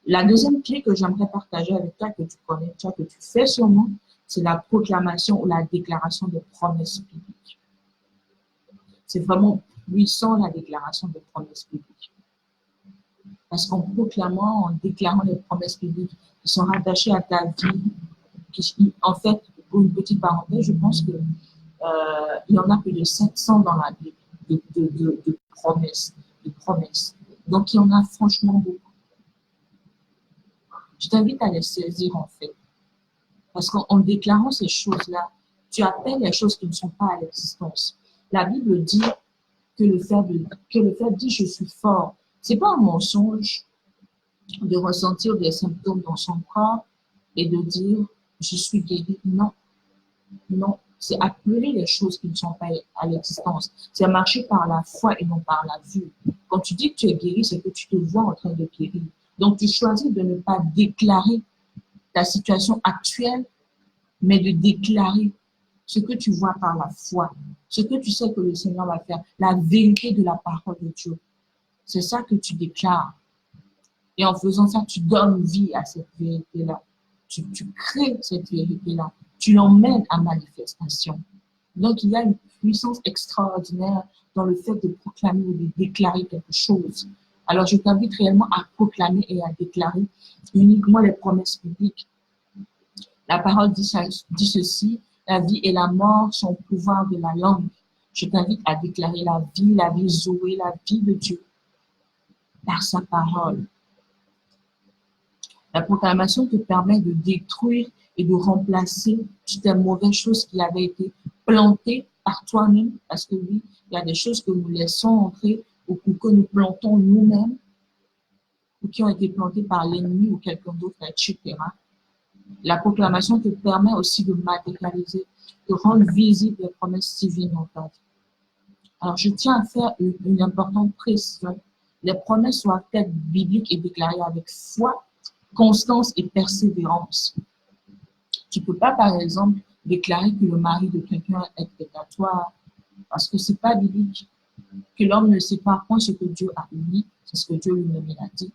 La deuxième clé que j'aimerais partager avec toi, que tu connais, toi, que tu fais sûrement, c'est la proclamation ou la déclaration de promesses bibliques. C'est vraiment puissant, la déclaration de promesses bibliques. Parce qu'en proclamant, en déclarant les promesses bibliques qui sont rattachées à ta vie, en fait, pour une petite parenthèse, je pense que il y en a plus de 700 dans la Bible de promesses, de promesses. Donc, il y en a franchement beaucoup. Je t'invite à les saisir, en fait. Parce qu'en déclarant ces choses-là, tu appelles les choses qui ne sont pas à l'existence. La Bible dit que le fait dit je suis fort. C'est pas un mensonge de ressentir des symptômes dans son corps et de dire je suis guéri. Non, non. C'est appeler les choses qui ne sont pas à l'existence. C'est marcher par la foi et non par la vue. Quand tu dis que tu es guéri, c'est que tu te vois en train de guérir. Donc, tu choisis de ne pas déclarer ta situation actuelle, mais de déclarer ce que tu vois par la foi, ce que tu sais que le Seigneur va faire, la vérité de la parole de Dieu. C'est ça que tu déclares. Et en faisant ça, tu donnes vie à cette vérité-là. Tu crées cette vérité-là. Tu l'emmènes à manifestation. Donc, il y a une puissance extraordinaire dans le fait de proclamer ou de déclarer quelque chose. Alors, je t'invite réellement à proclamer et à déclarer uniquement les promesses bibliques. La parole dit ceci, la vie et la mort sont au pouvoir de la langue. Je t'invite à déclarer la vie Zoé, la vie de Dieu par sa parole. La proclamation te permet de détruire et de remplacer toutes les mauvaises choses qui avaient été plantées par toi-même, parce que oui, il y a des choses que nous laissons entrer ou que nous plantons nous-mêmes, ou qui ont été plantées par l'ennemi ou quelqu'un d'autre, etc. La proclamation te permet aussi de matérialiser, de rendre visible les promesses divines en ta vie. Alors, je tiens à faire une importante précision. Les promesses doivent être bibliques et déclarées avec foi, constance et persévérance. Tu ne peux pas, par exemple, déclarer que le mari de quelqu'un est pécatoire parce que ce n'est pas biblique. Que l'homme ne sépare point ce que Dieu a uni, c'est ce que Dieu lui-même a dit.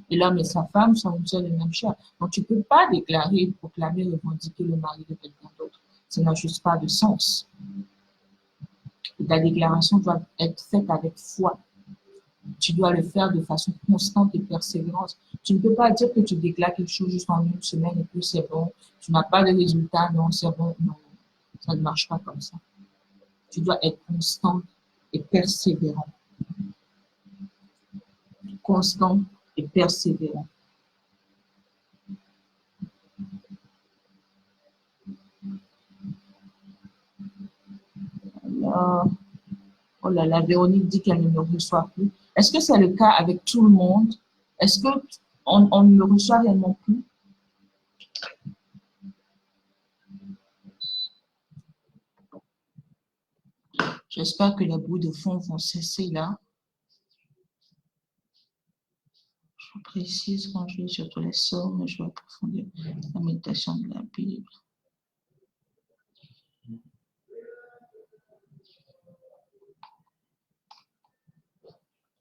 Et l'homme et sa femme sont une seule et même chair. Donc, tu ne peux pas déclarer, proclamer, revendiquer le mari de quelqu'un d'autre. Ça n'a juste pas de sens. Et ta déclaration doit être faite avec foi. Tu dois le faire de façon constante et persévérante. Tu ne peux pas dire que tu déclares quelque chose juste en une semaine et puis c'est bon. Tu n'as pas de résultat, non, c'est bon. Non, ça ne marche pas comme ça. Tu dois être constant et persévérant. Constant et persévérant. Alors, oh là là, Véronique dit qu'elle ne me reçoit plus. Est-ce que c'est le cas avec tout le monde? Est-ce qu'on ne me reçoit réellement plus? J'espère que les bruits de fond vont cesser là. Je précise quand je lis surtout les psaumes, je vais approfondir la méditation de la Bible.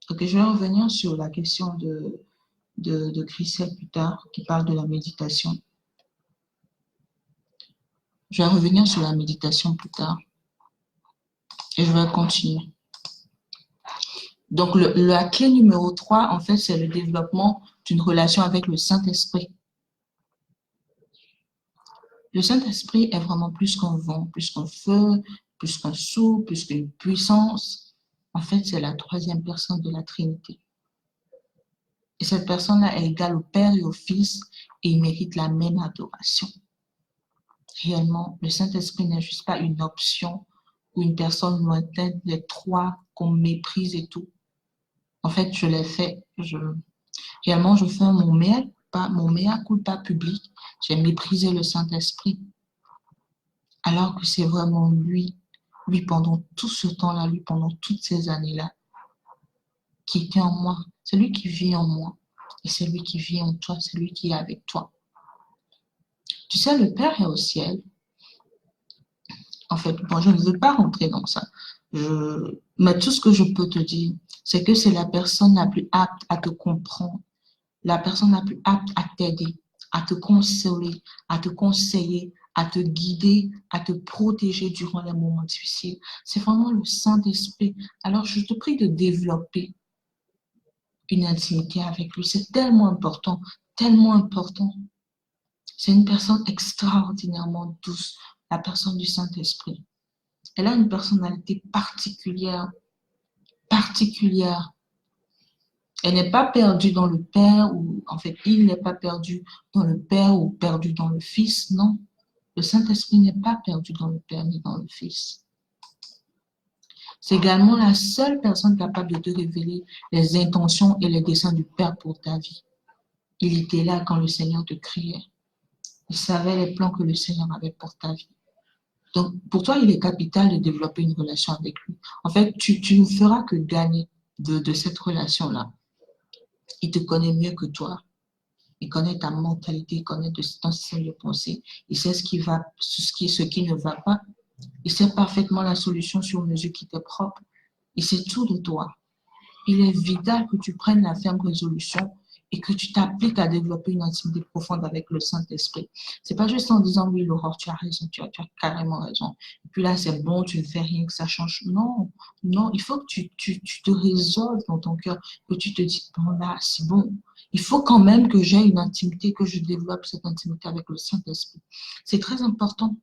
Ok, je vais revenir sur la question de Christelle plus tard, qui parle de la méditation. Je vais revenir sur la méditation plus tard. Et je vais continuer. Donc, la clé numéro 3, en fait, c'est le développement d'une relation avec le Saint-Esprit. Le Saint-Esprit est vraiment plus qu'un vent, plus qu'un feu, plus qu'un souffle, plus qu'une puissance. En fait, c'est la troisième personne de la Trinité. Et cette personne-là est égale au Père et au Fils et il mérite la même adoration. Réellement, le Saint-Esprit n'est juste pas une option ou une personne lointaine des trois qu'on méprise et tout. En fait, je l'ai fait. Réellement, je fais mon mea culpa public. J'ai méprisé le Saint-Esprit. Alors que c'est vraiment lui pendant tout ce temps-là, lui pendant toutes ces années-là, qui était en moi, c'est lui qui vit en moi. Et c'est lui qui vit en toi, c'est lui qui est avec toi. Tu sais, le Père est au ciel. En fait, bon, je ne veux pas rentrer dans ça. Mais tout ce que je peux te dire, c'est que c'est la personne la plus apte à te comprendre, la personne la plus apte à t'aider, à te consoler, à te conseiller, à te guider, à te protéger durant les moments difficiles. C'est vraiment le Saint-Esprit. Alors, je te prie de développer une intimité avec lui. C'est tellement important, tellement important. C'est une personne extraordinairement douce, la personne du Saint-Esprit. Elle a une personnalité particulière, particulière. Elle n'est pas perdue dans le Père, ou en fait, il n'est pas perdu dans le Père ou perdu dans le Fils, non. Le Saint-Esprit n'est pas perdu dans le Père ni dans le Fils. C'est également la seule personne capable de te révéler les intentions et les desseins du Père pour ta vie. Il était là quand le Seigneur te criait. Il savait les plans que le Seigneur avait pour ta vie. Donc, pour toi, il est capital de développer une relation avec lui. En fait, tu ne feras que gagner de cette relation-là. Il te connaît mieux que toi. Il connaît ta mentalité, il connaît ton système de pensée. Il sait ce qui va, ce qui ne va pas. Il sait parfaitement la solution sur mesure qui t'est propre. Il sait tout de toi. Il est vital que tu prennes la ferme résolution et que tu t'appliques à développer une intimité profonde avec le Saint-Esprit. C'est pas juste en disant oui, Laurent, tu as raison, tu as carrément raison. Et puis là, c'est bon, tu ne fais rien, que ça change. Non, non, il faut que tu te résolves dans ton cœur, que tu te dises, bon là, c'est bon. Il faut quand même que j'ai une intimité, que je développe cette intimité avec le Saint-Esprit. C'est très important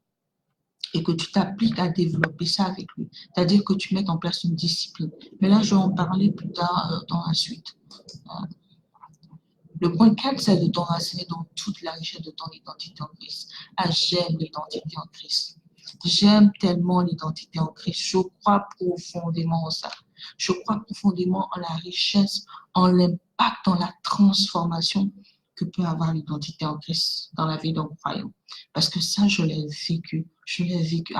et que tu t'appliques à développer ça avec lui. C'est-à-dire que tu mettes en place une discipline. Mais là, je vais en parler plus tard dans la suite. Le point 4, c'est de t'enraciner dans toute la richesse de ton identité en Christ. Ah, j'aime l'identité en Christ. J'aime tellement l'identité en Christ. Je crois profondément en ça. Je crois profondément en la richesse, en l'impact, en la transformation que peut avoir l'identité en Christ dans la vie d'un croyant. Parce que ça, je l'ai vécu. Je l'ai vécu,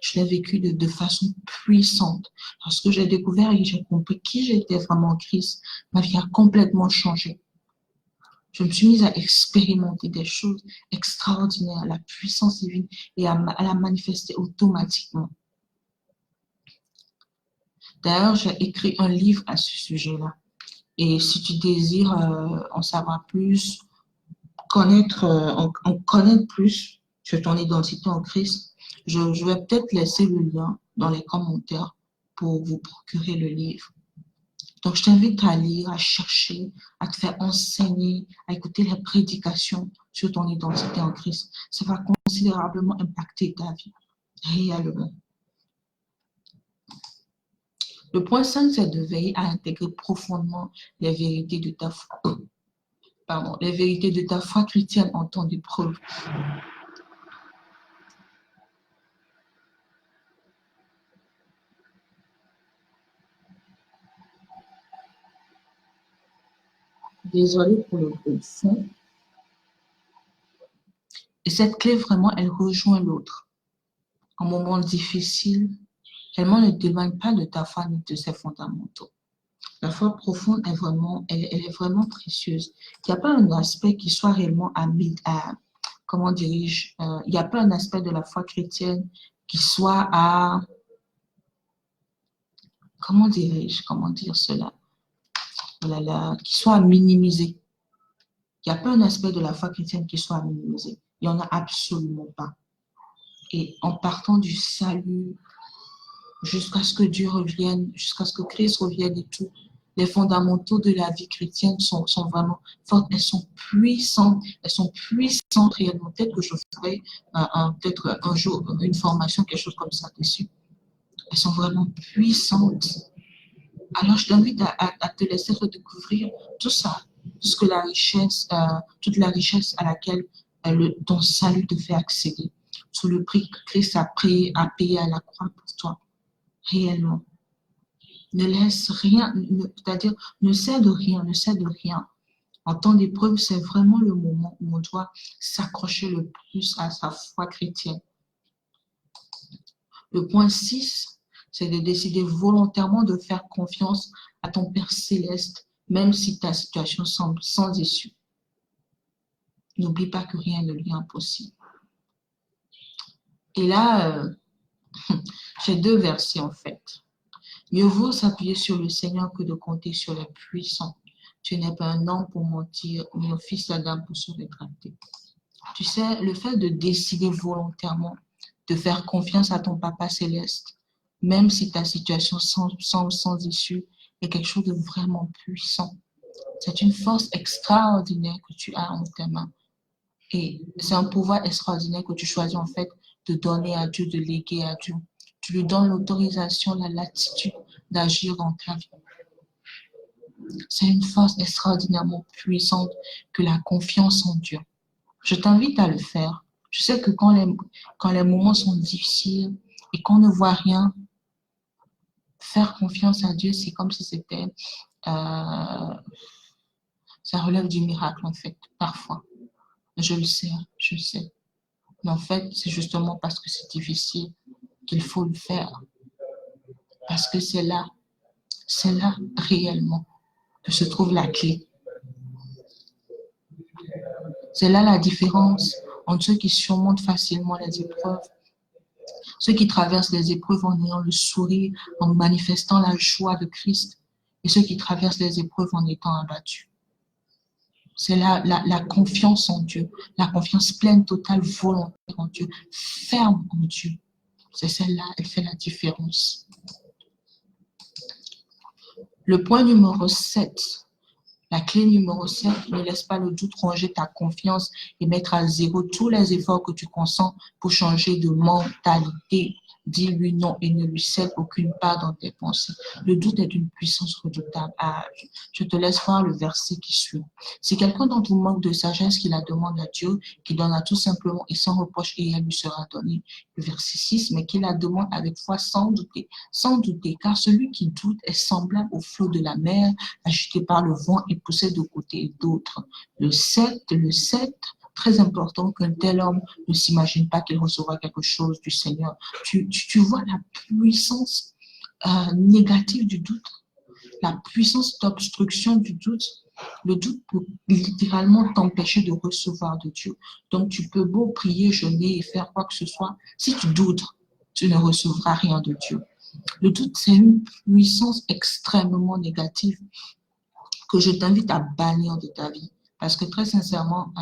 je l'ai vécu de façon puissante. Lorsque j'ai découvert et j'ai compris qui j'étais vraiment en Christ, ma vie a complètement changé. Je me suis mise à expérimenter des choses extraordinaires, la puissance divine, et à la manifester automatiquement. D'ailleurs, j'ai écrit un livre à ce sujet-là. Et si tu désires en savoir plus, en connaître plus sur ton identité en Christ, je vais peut-être laisser le lien dans les commentaires pour vous procurer le livre. Donc, je t'invite à lire, à chercher, à te faire enseigner, à écouter les prédications sur ton identité en Christ. Ça va considérablement impacter ta vie, réellement. Le point 5, c'est de veiller à intégrer profondément les vérités de ta foi. Les vérités de ta foi chrétienne en temps d'épreuve. Désolée pour le bruit de fond. Et cette clé, vraiment, elle rejoint l'autre. En moment difficile, elle ne t'éloigne pas de ta foi ni de ses fondamentaux. La foi profonde est vraiment, elle est vraiment précieuse. Il n'y a pas un aspect qui soit réellement comment dirais-je, il n'y a pas un aspect de la foi chrétienne qui soit comment dirais-je, comment dire cela, qui soit à minimiser. Il n'y a pas un aspect de la foi chrétienne qui soit à minimiser. Il n'y en a absolument pas. Et en partant du salut, jusqu'à ce que Dieu revienne, jusqu'à ce que Christ revienne et tout, les fondamentaux de la vie chrétienne sont vraiment fortes, elles sont puissantes réellement. Peut-être que je ferai peut-être un jour une formation, quelque chose comme ça dessus. Elles sont vraiment puissantes. Alors, je t'invite à te laisser redécouvrir tout ça, toute la richesse à laquelle ton salut te fait accéder, sous le prix que Christ a payé à la croix pour toi, réellement. Ne laisse rien, c'est-à-dire ne cède rien. En temps d'épreuve, c'est vraiment le moment où on doit s'accrocher le plus à sa foi chrétienne. Le point 6, c'est de décider volontairement de faire confiance à ton Père céleste, même si ta situation semble sans issue. N'oublie pas que rien ne lui est impossible. Et là, j'ai 2 versets en fait. Mieux vaut s'appuyer sur le Seigneur que de compter sur les puissants. Tu n'es pas un homme pour mentir, ni un fils d'Adam pour se rétracter. Tu sais, le fait de décider volontairement de faire confiance à ton Papa céleste, même si ta situation semble sans issue, est quelque chose de vraiment puissant. C'est une force extraordinaire que tu as en tes mains. Et c'est un pouvoir extraordinaire que tu choisis en fait de donner à Dieu, de léguer à Dieu. Tu lui donnes l'autorisation, la latitude d'agir dans ta vie. C'est une force extraordinairement puissante que la confiance en Dieu. Je t'invite à le faire. Je sais que quand les moments sont difficiles et qu'on ne voit rien, faire confiance à Dieu, c'est comme si c'était... ça relève du miracle en fait, parfois. Je le sais, je le sais. Mais en fait, c'est justement parce que c'est difficile qu'il faut le faire. Parce que c'est là réellement que se trouve la clé. C'est là la différence entre ceux qui surmontent facilement les épreuves, ceux qui traversent les épreuves en ayant le sourire, en manifestant la joie de Christ, et ceux qui traversent les épreuves en étant abattus. C'est là la confiance en Dieu, la confiance pleine, totale, volontaire en Dieu, ferme en Dieu. C'est celle-là, elle fait la différence. Le point numéro 7, la clé numéro 7, ne laisse pas le doute ronger ta confiance et mettre à zéro tous les efforts que tu consens pour changer de mentalité. Dis-lui non et ne lui cède aucune part dans tes pensées. Le doute est d'une puissance redoutable. Ah, je te laisse voir le verset qui suit. Si quelqu'un d'entre vous manque de sagesse, qu'il la demande à Dieu, qui donnera tout simplement et sans reproche et elle lui sera donnée. Le verset 6, mais qu'il la demande avec foi sans douter, car celui qui doute est semblable au flot de la mer, agité par le vent et poussé de côté et d'autre. Le 7, très important qu'un tel homme ne s'imagine pas qu'il recevra quelque chose du Seigneur. Tu vois la puissance négative du doute, la puissance d'obstruction du doute. Le doute peut littéralement t'empêcher de recevoir de Dieu. Donc, tu peux beau prier, jeûner et faire quoi que ce soit. Si tu doutes, tu ne recevras rien de Dieu. Le doute, c'est une puissance extrêmement négative que je t'invite à bannir de ta vie. Parce que très sincèrement,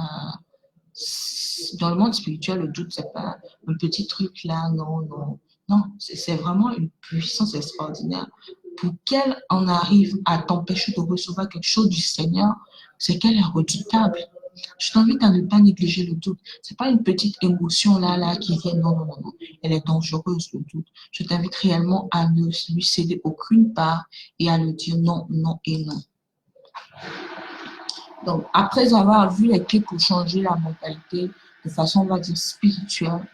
dans le monde spirituel, le doute, c'est pas un petit truc là, non. Non, c'est vraiment une puissance extraordinaire. Pour qu'elle en arrive à t'empêcher de recevoir quelque chose du Seigneur, c'est qu'elle est redoutable. Je t'invite à ne pas négliger le doute. C'est pas une petite émotion là qui vient, non. Elle est dangereuse, le doute. Je t'invite réellement à ne lui céder aucune part et à lui dire non et non. Donc, après avoir vu les clés pour changer la mentalité de façon, on va dire, spirituelle,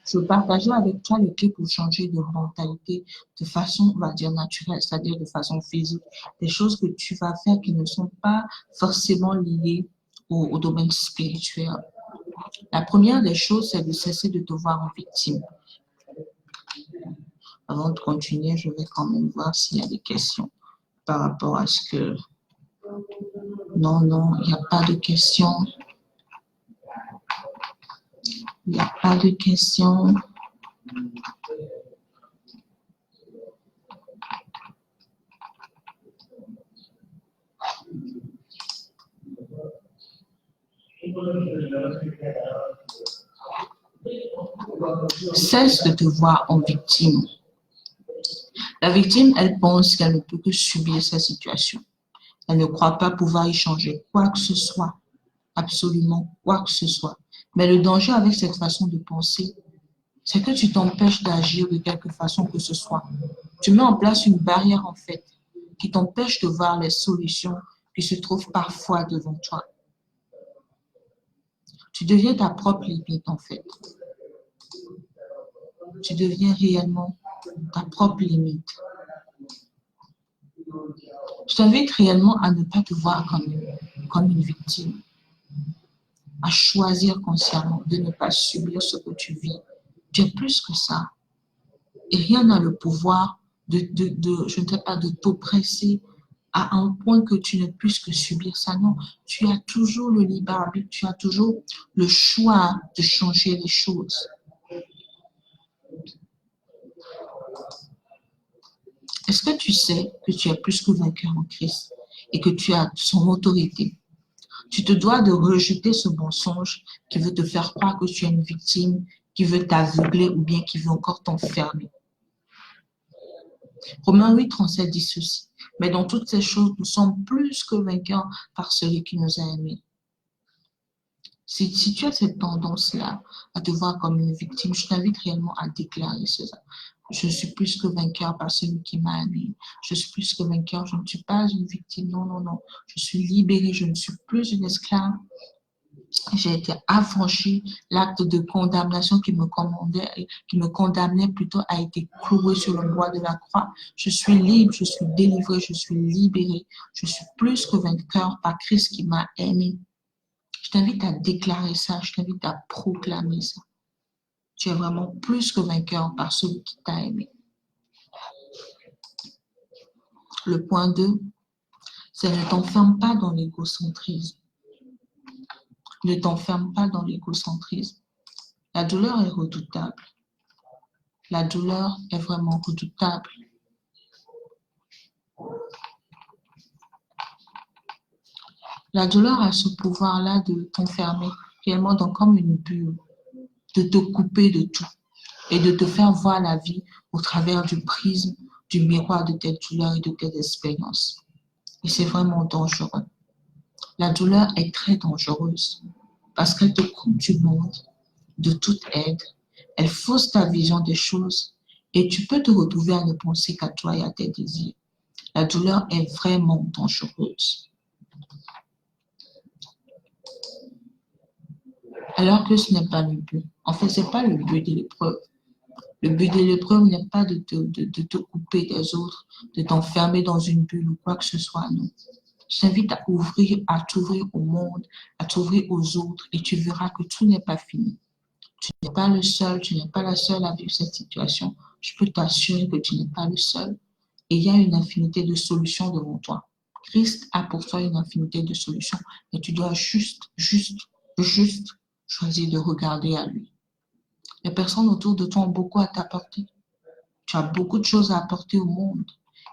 je partageais avec toi les clés pour changer de mentalité de façon, on va dire, naturelle, c'est-à-dire de façon physique. Des choses que tu vas faire qui ne sont pas forcément liées au domaine spirituel. La première des choses, c'est de cesser de te voir en victime. Avant de continuer, je vais quand même voir s'il y a des questions par rapport à ce que... Non, il n'y a pas de questions. Il n'y a pas de questions. Cesse de te voir en victime. La victime, elle pense qu'elle ne peut que subir sa situation. Elle ne croit pas pouvoir y changer quoi que ce soit, absolument quoi que ce soit. Mais le danger avec cette façon de penser, c'est que tu t'empêches d'agir de quelque façon que ce soit. Tu mets en place une barrière, en fait, qui t'empêche de voir les solutions qui se trouvent parfois devant toi. Tu deviens ta propre limite, en fait. Tu deviens réellement ta propre limite. Je t'invite réellement à ne pas te voir comme une victime. à choisir consciemment de ne pas subir ce que tu vis. Tu es plus que ça. Et rien n'a le pouvoir je ne sais pas, de t'oppresser à un point que tu ne puisses que subir ça. Non, tu as toujours le libre arbitre, tu as toujours le choix de changer les choses. Est-ce que tu sais que tu es plus que vainqueur en Christ et que tu as son autorité? Tu te dois de rejeter ce mensonge qui veut te faire croire que tu es une victime, qui veut t'aveugler ou bien qui veut encore t'enfermer. Romains 8:37 dit ceci. Mais dans toutes ces choses, nous sommes plus que vainqueurs par celui qui nous a aimés. Si tu as cette tendance-là à te voir comme une victime, je t'invite réellement à déclarer cela. Je suis plus que vainqueur par celui qui m'a aimé. Je suis plus que vainqueur. Je ne suis pas une victime. Non, non, non. Je suis libérée. Je ne suis plus une esclave. J'ai été affranchie. L'acte de condamnation qui me condamnait plutôt a été cloué sur le bois de la croix. Je suis libre. Je suis délivrée. Je suis libérée. Je suis plus que vainqueur par Christ qui m'a aimé. Je t'invite à déclarer ça, je t'invite à proclamer ça. Tu es vraiment plus que vainqueur par celui qui t'a aimé. Le point 2, c'est ne t'enferme pas dans l'égocentrisme. Ne t'enferme pas dans l'égocentrisme. La douleur est redoutable. La douleur est vraiment redoutable. La douleur a ce pouvoir-là de t'enfermer réellement dans comme une bulle, de te couper de tout et de te faire voir la vie au travers du prisme, du miroir de tes douleurs et de tes expériences. Et c'est vraiment dangereux. La douleur est très dangereuse parce qu'elle te coupe du monde, de toute aide. Elle fausse ta vision des choses et tu peux te retrouver à ne penser qu'à toi et à tes désirs. La douleur est vraiment dangereuse. Alors que ce n'est pas le but. En fait, ce n'est pas le but de l'épreuve. Le but de l'épreuve n'est pas de te couper des autres, de t'enfermer dans une bulle ou quoi que ce soit, non. Je t'invite à t'ouvrir au monde, à t'ouvrir aux autres et tu verras que tout n'est pas fini. Tu n'es pas le seul, tu n'es pas la seule à vivre cette situation. Je peux t'assurer que tu n'es pas le seul. Et il y a une infinité de solutions devant toi. Christ a pour toi une infinité de solutions, mais tu dois juste choisir de regarder à lui. Les personnes autour de toi ont beaucoup à t'apporter. Tu as beaucoup de choses à apporter au monde.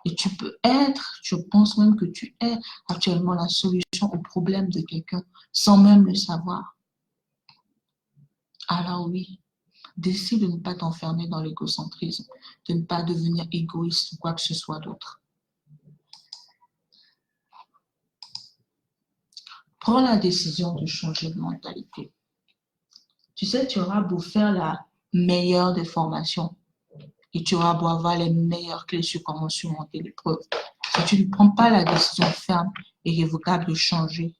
Et tu peux être, je pense même que tu es actuellement la solution au problème de quelqu'un sans même le savoir. Alors oui, décide de ne pas t'enfermer dans l'égocentrisme, de ne pas devenir égoïste ou quoi que ce soit d'autre. Prends la décision de changer de mentalité. Tu sais, tu auras beau faire la meilleure des formations et tu auras beau avoir les meilleures clés sur comment surmonter l'épreuve. Si tu ne prends pas la décision ferme et irrévocable de changer,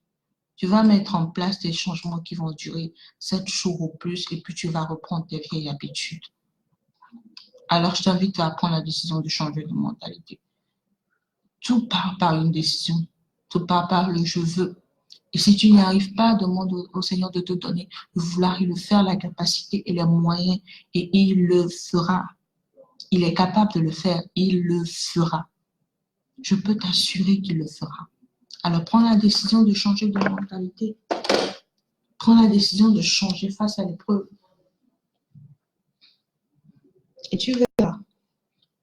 tu vas mettre en place des changements qui vont durer 7 jours ou plus et puis tu vas reprendre tes vieilles habitudes. Alors, je t'invite à prendre la décision de changer de mentalité. Tout part par une décision. Tout part par le je veux. Et si tu n'y arrives pas, demande au Seigneur de te donner le vouloir et le faire, la capacité et les moyens, et il le fera. Il est capable de le faire, il le fera. Je peux t'assurer qu'il le fera. Alors, prends la décision de changer de mentalité. Prends la décision de changer face à l'épreuve. Et tu verras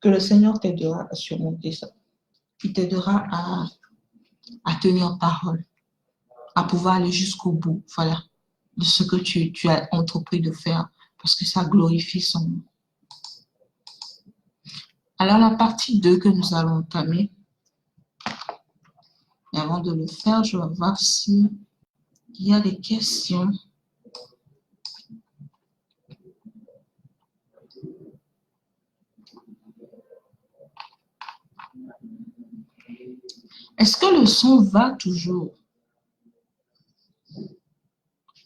que le Seigneur t'aidera à surmonter ça. Il t'aidera à tenir parole, à pouvoir aller jusqu'au bout, voilà, de ce que tu as entrepris de faire, parce que ça glorifie son nom. Alors, la partie 2 que nous allons entamer, et avant de le faire, je vais voir s'il y a des questions. Est-ce que le son va toujours?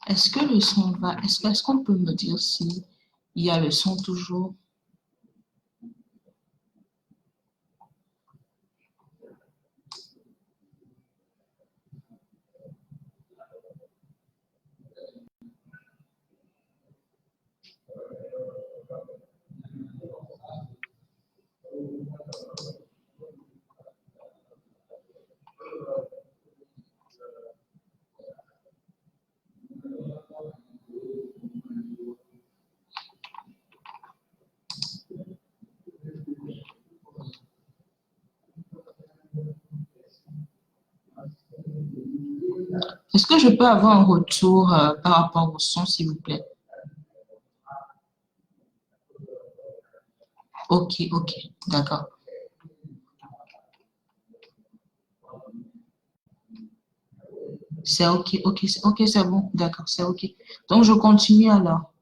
Est-ce que le son va? Est-ce qu'on peut me dire si il y a le son toujours? Est-ce que je peux avoir un retour par rapport au son, s'il vous plaît? Ok, ok, d'accord. C'est ok, ok, ok, c'est bon, d'accord, c'est ok. Donc, je continue alors.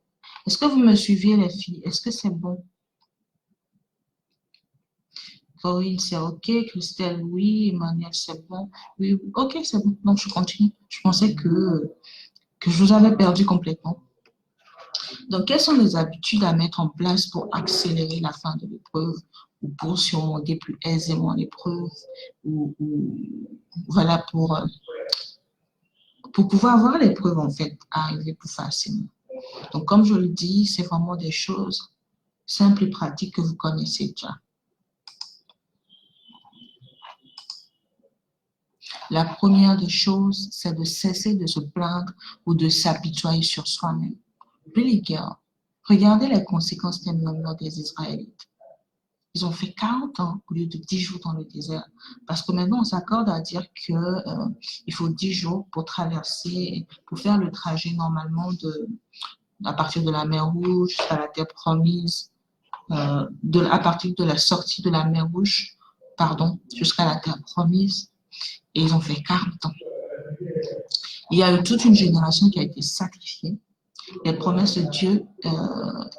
Est-ce que vous me suivez, les filles? Est-ce que c'est bon? Corinne, c'est ok. Christelle, oui. Emmanuel, c'est bon. Oui, oui. Ok, c'est bon. Donc, je continue. Je pensais que je vous avais perdu complètement. Donc, quelles sont les habitudes à mettre en place pour accélérer la fin de l'épreuve ou pour surmonter plus aisément l'épreuve ou voilà, pour pouvoir voir l'épreuve, en fait, arriver plus facilement. Donc, comme je le dis, c'est vraiment des choses simples et pratiques que vous connaissez déjà. La première des choses, c'est de cesser de se plaindre ou de s'apitoyer sur soi-même. Puis les gars, regardez les conséquences des murmures des Israélites. Ils ont fait 40 ans au lieu de 10 jours dans le désert. Parce que maintenant, on s'accorde à dire que il faut 10 jours pour traverser, pour faire le trajet normalement à partir de la mer Rouge jusqu'à la terre promise, à partir de la sortie de la mer Rouge, pardon, jusqu'à la terre promise. Et ils ont fait 40 ans. Il y a eu toute une génération qui a été sacrifiée. Les promesses de Dieu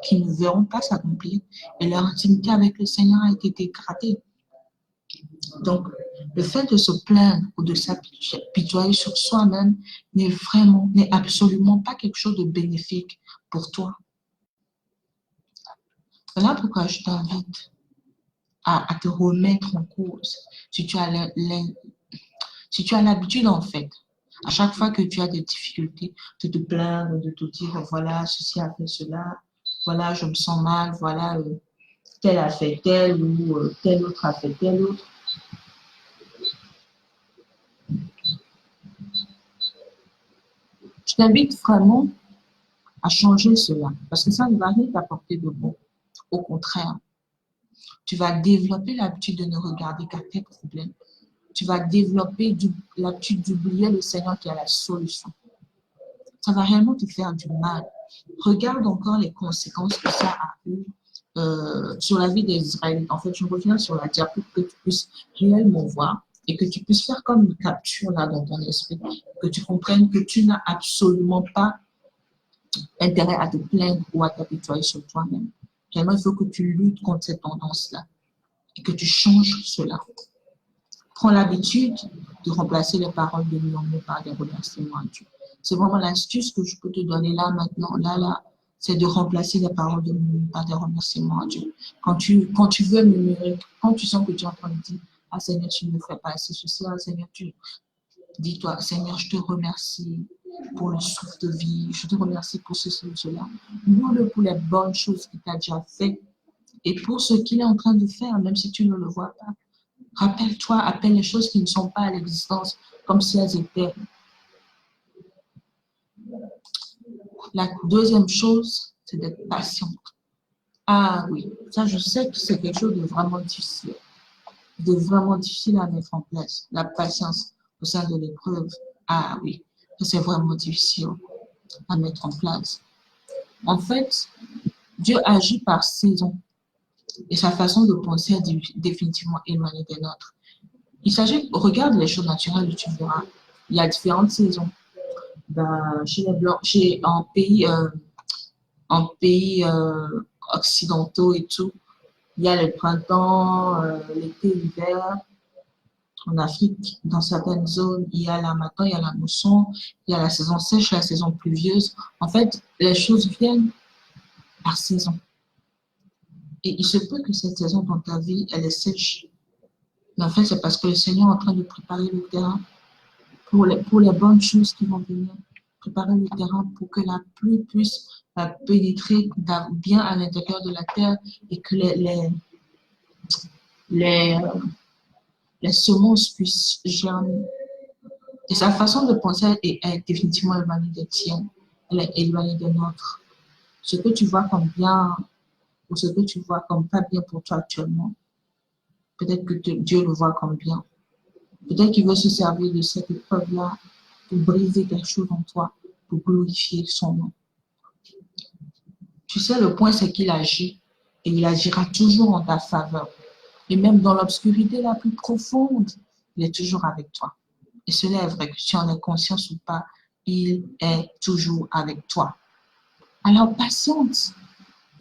qui ne verront pas s'accomplir et leur intimité avec le Seigneur a été dégradée. Donc, le fait de se plaindre ou de s'apitoyer sur soi-même n'est absolument pas quelque chose de bénéfique pour toi. Voilà pourquoi je t'invite à te remettre en cause. Si tu as l'habitude, en fait, à chaque fois que tu as des difficultés, de te plaindre, de te dire, voilà, ceci a fait cela, voilà, je me sens mal, voilà, tel a fait tel ou tel autre a fait tel autre. Je t'invite vraiment à changer cela parce que ça ne va rien t'apporter de bon. Au contraire, tu vas développer l'habitude de ne regarder qu'à tes problèmes. Tu vas développer l'habitude d'oublier le Seigneur qui a la solution. Ça va réellement te faire du mal. Regarde encore les conséquences que ça a eu sur la vie des Israélites. En fait, je reviens sur la diapo pour que tu puisses réellement voir et que tu puisses faire comme une capture là dans ton esprit, que tu comprennes que tu n'as absolument pas intérêt à te plaindre ou à t'apitoyer sur toi-même. Réellement, il faut que tu luttes contre cette tendance-là et que tu changes cela. Prends l'habitude de remplacer les paroles de murmure par des remerciements à Dieu. C'est vraiment l'astuce que je peux te donner là, maintenant, là, c'est de remplacer les paroles de murmure par des remerciements à Dieu. Quand tu veux murmurer, quand tu sens que tu es en train de dire, ah Seigneur, tu ne me fais pas assez ceci, ah Seigneur, dis-toi, Seigneur, je te remercie pour le souffle de vie, je te remercie pour ceci ou cela. Loue-le pour les bonnes choses qu'il t'a déjà fait et pour ce qu'il est en train de faire, même si tu ne le vois pas. Rappelle-toi, appelle les choses qui ne sont pas à l'existence comme si elles étaient. La deuxième chose, c'est d'être patiente. Ah oui, ça je sais que c'est quelque chose de vraiment difficile à mettre en place. La patience au sein de l'épreuve. Ah oui, c'est vraiment difficile à mettre en place. En fait, Dieu agit par saison et sa façon de penser est définitivement éloignée des nôtres. Il s'agit, regarde les choses naturelles, tu verras. Il y a différentes saisons. Ben, chez les Blancs, en pays occidentaux et tout, il y a le printemps, l'été, l'hiver. En Afrique, dans certaines zones, il y a maintenant, il y a la mousson, il y a la saison sèche, la saison pluvieuse. En fait, les choses viennent par saison. Et il se peut que cette saison dans ta vie, elle est sèche. Mais en fait, c'est parce que le Seigneur est en train de préparer le terrain pour les bonnes choses qui vont venir. Préparer le terrain pour que la pluie puisse pénétrer bien à l'intérieur de la terre et que les, les semences puissent germer. Et sa façon de penser est définitivement éloignée des tiennes. Elle est éloignée des nôtres. Ce que tu vois comme bien ou ce que tu vois comme pas bien pour toi actuellement, peut-être que Dieu le voit comme bien. Peut-être qu'il veut se servir de cette épreuve-là pour briser quelque chose en toi, pour glorifier son nom. Tu sais, le point, c'est qu'il agit et il agira toujours en ta faveur. Et même dans l'obscurité la plus profonde, il est toujours avec toi. Et cela est vrai que tu en es conscience ou pas, il est toujours avec toi. Alors patiente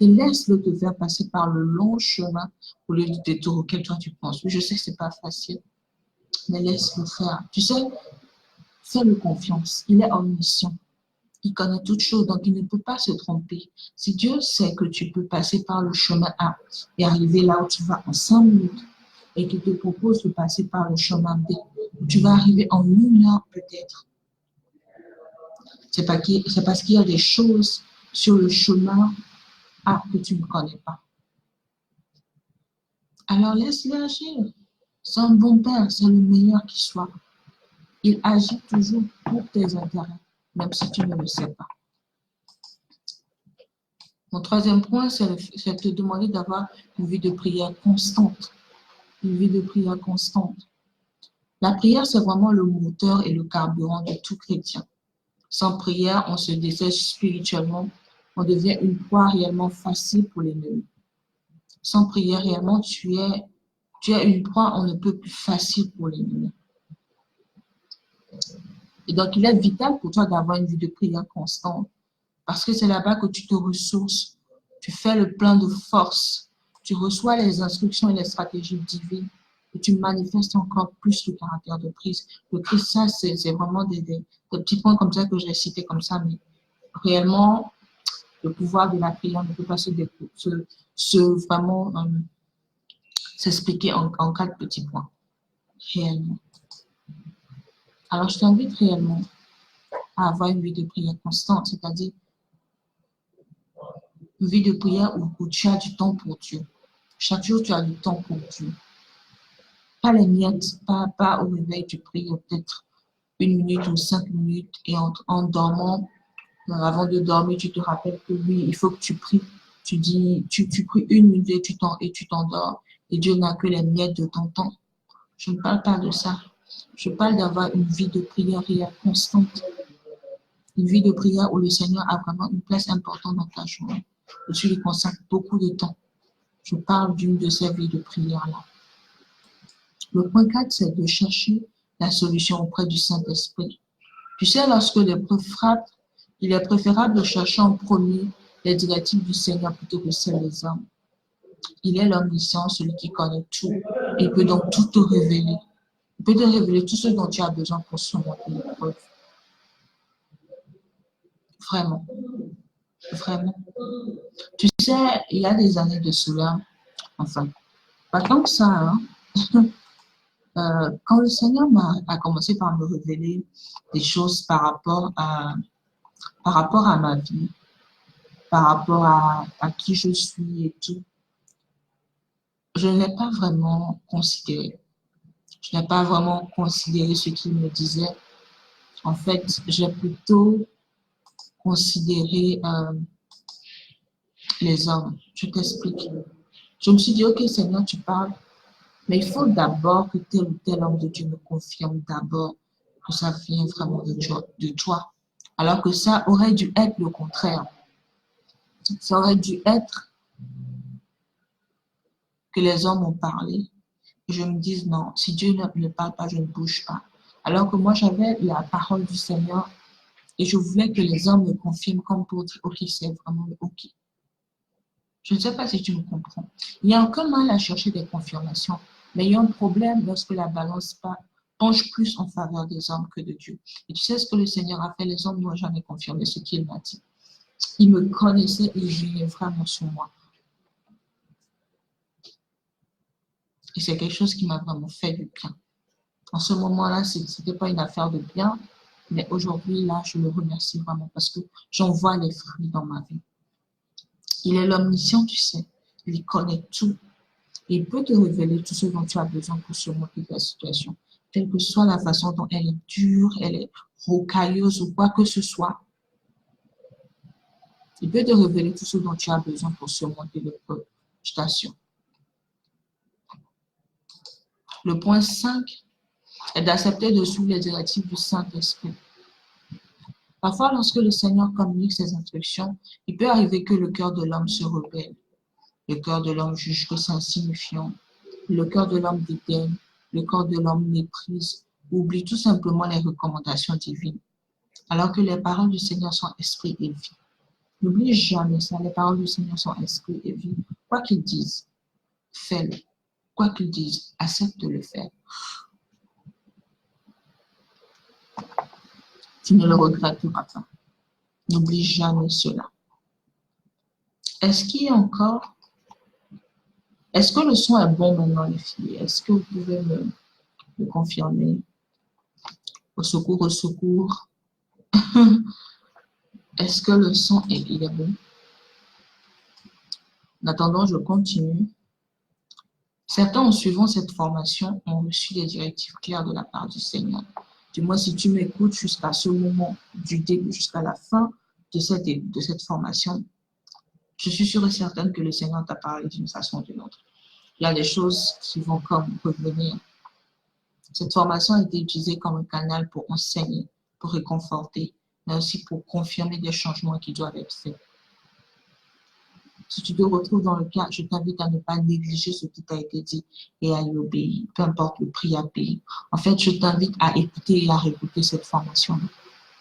et laisse-le te faire passer par le long chemin au lieu du détour auquel toi tu penses. Oui, je sais que c'est pas facile, mais laisse-le faire. Tu sais, fais-le confiance. Il est omniscient. Il connaît toutes choses, donc il ne peut pas se tromper. Si Dieu sait que tu peux passer par le chemin A et arriver là où tu vas en 5 minutes, et qu'il te propose de passer par le chemin B, où tu vas arriver en 1 heure peut-être, c'est parce qu'il y a des choses sur le chemin A que tu ne connais pas. Alors laisse-le agir. C'est un bon père, c'est le meilleur qui soit. Il agit toujours pour tes intérêts, même si tu ne le sais pas. Mon troisième point, c'est te demander d'avoir une vie de prière constante. Une vie de prière constante. La prière, c'est vraiment le moteur et le carburant de tout chrétien. Sans prière, on se dessèche spirituellement, on devient une proie réellement facile pour l'ennemi. Sans prière, réellement, tu es une proie, on ne peut plus facile pour l'ennemi. Et donc, il est vital pour toi d'avoir une vie de prière constante, parce que c'est là-bas que tu te ressources, tu fais le plein de force, tu reçois les instructions et les stratégies divines, et tu manifestes encore plus le caractère de Christ. Le Christ, ça, c'est vraiment des petits points comme ça que j'ai cités comme ça, mais réellement, le pouvoir de la prière ne peut pas vraiment s'expliquer en 4 petits points, réellement. Alors, je t'invite réellement à avoir une vie de prière constante, c'est-à-dire une vie de prière où tu as du temps pour Dieu. Chaque jour, tu as du temps pour Dieu. Pas les miettes, pas au réveil, tu pries peut-être 1 minute ou 5 minutes et en dormant, avant de dormir, tu te rappelles que oui, il faut que tu pries. Tu pries 1 minute et tu t'endors. Et Dieu n'a que les miettes de ton temps. Je ne parle pas de ça. Je parle d'avoir une vie de prière réelle constante. Une vie de prière où le Seigneur a vraiment une place importante dans ta journée. Et tu lui consacres beaucoup de temps. Je parle d'une de ces vies de prière-là. Le point 4, c'est de chercher la solution auprès du Saint-Esprit. Tu sais, lorsque l'épreuve frappe, il est préférable de chercher en premier les directives du Seigneur plutôt que celles des hommes. Il est l'omniscient, celui qui connaît tout. Il peut donc tout te révéler. Il peut te révéler tout ce dont tu as besoin pour surmonter l'épreuve. Vraiment. Vraiment. Tu sais, il y a des années de cela, enfin, pas tant que ça, hein. Quand le Seigneur a commencé par me révéler des choses par rapport à ma vie, par rapport à qui je suis et tout, je n'ai pas vraiment considéré. Je n'ai pas vraiment considéré ce qu'il me disait. En fait, j'ai plutôt considéré les hommes. Je t'explique. Je me suis dit, ok Seigneur, tu parles, mais il faut d'abord que tel ou tel homme de Dieu me confirme d'abord que ça vient vraiment de toi. Alors que ça aurait dû être le contraire. Ça aurait dû être que les hommes ont parlé. Et je me dise, non, si Dieu ne parle pas, je ne bouge pas. Alors que moi, j'avais la parole du Seigneur et je voulais que les hommes me confirment comme pour dire, ok, c'est vraiment le ok. Je ne sais pas si tu me comprends. Il n'y a aucun mal à chercher des confirmations, mais il y a un problème lorsque la balance penche plus en faveur des hommes que de Dieu. Et tu sais ce que le Seigneur a fait? Les hommes n'ont jamais confirmé ce qu'il m'a dit. Il me connaissait et il veillait vraiment sur moi. Et c'est quelque chose qui m'a vraiment fait du bien. En ce moment-là, ce n'était pas une affaire de bien, mais aujourd'hui, là, je le remercie vraiment parce que j'en vois les fruits dans ma vie. Il est l'omniscient, tu sais. Il connaît tout. Il peut te révéler tout ce dont tu as besoin pour surmonter ta situation. Quelle que soit la façon dont elle est dure, elle est rocailleuse ou quoi que ce soit. Il peut te révéler tout ce dont tu as besoin pour surmonter l'épreuve. Je t'assure. Le point 5 est d'accepter de suivre les directives du Saint-Esprit. Parfois, lorsque le Seigneur communique ses instructions, il peut arriver que le cœur de l'homme se rebelle. Le cœur de l'homme juge que c'est insignifiant. Le cœur de l'homme dédaigne. Le cœur de l'homme méprise. Oublie tout simplement les recommandations divines. Alors que les paroles du Seigneur sont esprit et vie. N'oublie jamais ça. Les paroles du Seigneur sont esprit et vie. Quoi qu'ils disent, fais-le. Quoi qu'ils disent, accepte de le faire. Tu ne le regretteras pas. N'oublie jamais cela. Est-ce qu'il y a encore... Est-ce que le son est bon maintenant, les filles? Est-ce que vous pouvez me confirmer? Au secours, au secours. Est-ce que le son il est bon? En attendant, je continue. Certains, en suivant cette formation, ont reçu des directives claires de la part du Seigneur. Du moins, si tu m'écoutes jusqu'à ce moment, du début jusqu'à la fin de cette formation, je suis sûre et certaine que le Seigneur t'a parlé d'une façon ou d'une autre. Il y a des choses qui vont comme revenir. Cette formation a été utilisée comme un canal pour enseigner, pour réconforter, mais aussi pour confirmer des changements qui doivent être faits. Si tu te retrouves dans le cas, je t'invite à ne pas négliger ce qui t'a été dit et à y obéir, peu importe le prix à payer. En fait, je t'invite à écouter et à réécouter cette formation.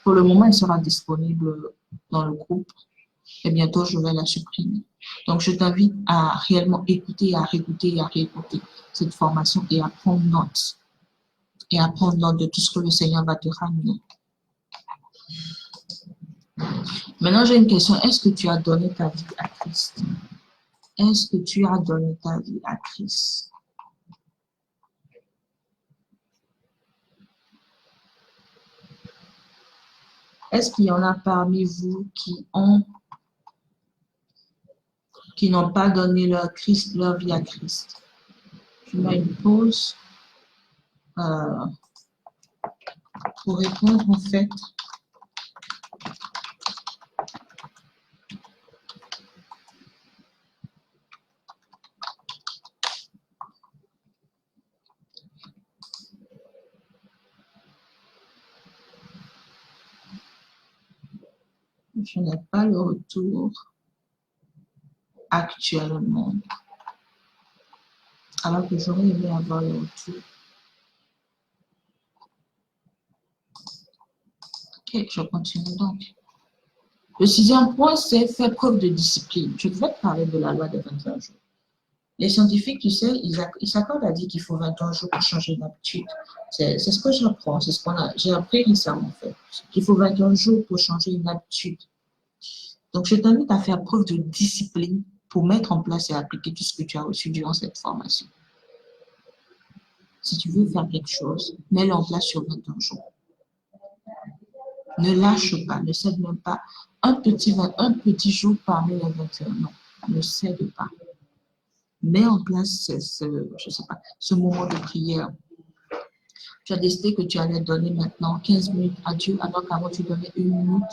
Pour le moment, elle sera disponible dans le groupe et bientôt, je vais la supprimer. Donc, je t'invite à réellement écouter, à réécouter et à réécouter cette formation et à prendre note. Et à prendre note de tout ce que le Seigneur va te ramener. Maintenant, j'ai une question. Est-ce que tu as donné ta vie à Christ? Est-ce que tu as donné ta vie à Christ? Est-ce qu'il y en a parmi vous qui n'ont pas donné leur vie à Christ? Je mets une pause pour répondre en fait. Je n'ai pas le retour actuellement. Alors que j'aurais aimé avoir le retour. Ok, je continue donc. Le 6e point, c'est faire preuve de discipline. Je vais te parler de la loi des 21 jours. Les scientifiques, tu sais, ils s'accordent à dire qu'il faut 21 jours pour changer une habitude. C'est ce que j'apprends, c'est ce j'ai appris récemment en fait. Qu'il faut 21 jours pour changer une habitude. Donc, je t'invite à faire preuve de discipline pour mettre en place et appliquer tout ce que tu as reçu durant cette formation. Si tu veux faire quelque chose, mets-le en place sur 21 jours. Ne lâche pas, ne cède même pas un petit jour parmi les 21. Non, ne cède pas. Mets en place ce moment de prière. Tu as décidé que tu allais donner maintenant 15 minutes à Dieu, alors qu'avant tu donnais 1 minute.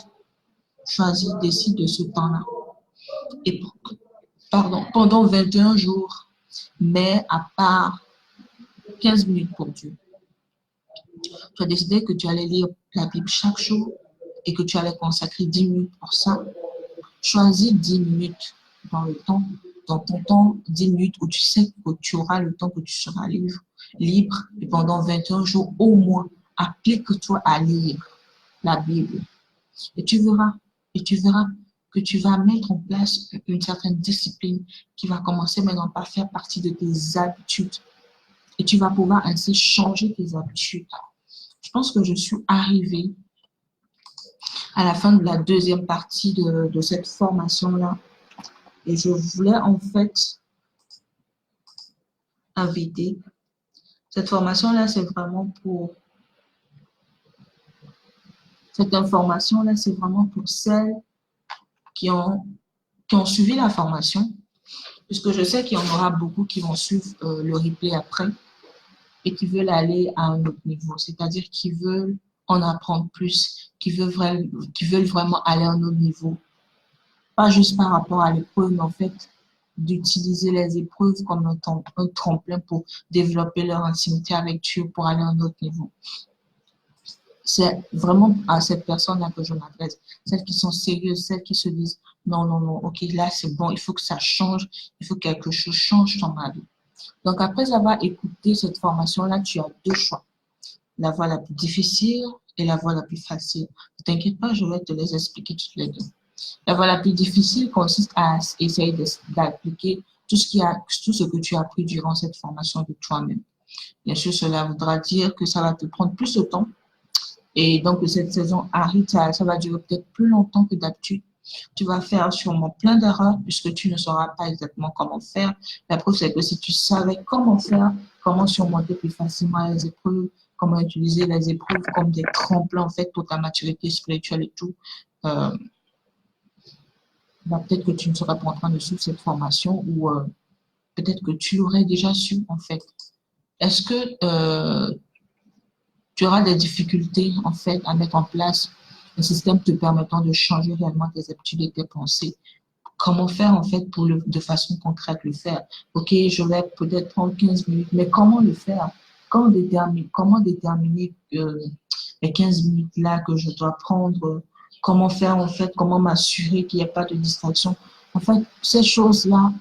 Choisis, décide de ce temps-là. Et pendant 21 jours, mets à part 15 minutes pour Dieu. Tu as décidé que tu allais lire la Bible chaque jour et que tu allais consacrer 10 minutes pour ça. Choisis 10 minutes dans ton temps, 10 minutes où tu sais que tu auras le temps que tu seras libre et pendant 21 jours au moins, applique-toi à lire la Bible. Et tu verras que tu vas mettre en place une certaine discipline qui va commencer maintenant par faire partie de tes habitudes. Et tu vas pouvoir ainsi changer tes habitudes. Je pense que je suis arrivée à la fin de la 2e partie de cette formation-là. Et je voulais en fait inviter. Cette formation-là, c'est vraiment pour... Cette information-là, c'est vraiment pour celles qui ont suivi la formation, puisque je sais qu'il y en aura beaucoup qui vont suivre le replay après et qui veulent aller à un autre niveau, c'est-à-dire qui veulent en apprendre plus, qui veulent vraiment aller à un autre niveau. Pas juste par rapport à l'épreuve, mais en fait, d'utiliser les épreuves comme un tremplin pour développer leur intimité avec Dieu, pour aller à un autre niveau. c'est vraiment à cette personne-là que je m'adresse. Celles qui sont sérieuses, celles qui se disent non, non, non, ok, là c'est bon, il faut que ça change, il faut que quelque chose change dans ma vie. Donc après avoir écouté cette formation-là, tu as deux choix. La voie la plus difficile et la voie la plus facile. Ne t'inquiète pas, je vais te les expliquer toutes les deux. La voie la plus difficile consiste à essayer d'appliquer tout ce que tu as appris durant cette formation de toi-même. Bien sûr, cela voudra dire que ça va te prendre plus de temps. Et donc, que cette saison arrive, ça va durer peut-être plus longtemps que d'habitude. Tu vas faire sûrement plein d'erreurs puisque tu ne sauras pas exactement comment faire. La preuve, c'est que si tu savais comment faire, comment surmonter plus facilement les épreuves, comment utiliser les épreuves comme des tremplins en fait pour ta maturité spirituelle et tout, euh, bah, peut-être que tu ne serais pas en train de suivre cette formation ou peut-être que tu l'aurais déjà su en fait. Est-ce que tu auras des difficultés en fait à mettre en place un système te permettant de changer réellement tes habitudes et tes pensées? Comment faire en fait pour de façon concrète le faire? Ok, je vais peut-être prendre 15 minutes, mais comment le faire? Comment déterminer les 15 minutes là que je dois prendre? Comment faire en fait? Comment m'assurer qu'il n'y ait pas de distraction? En fait, ces choses-là,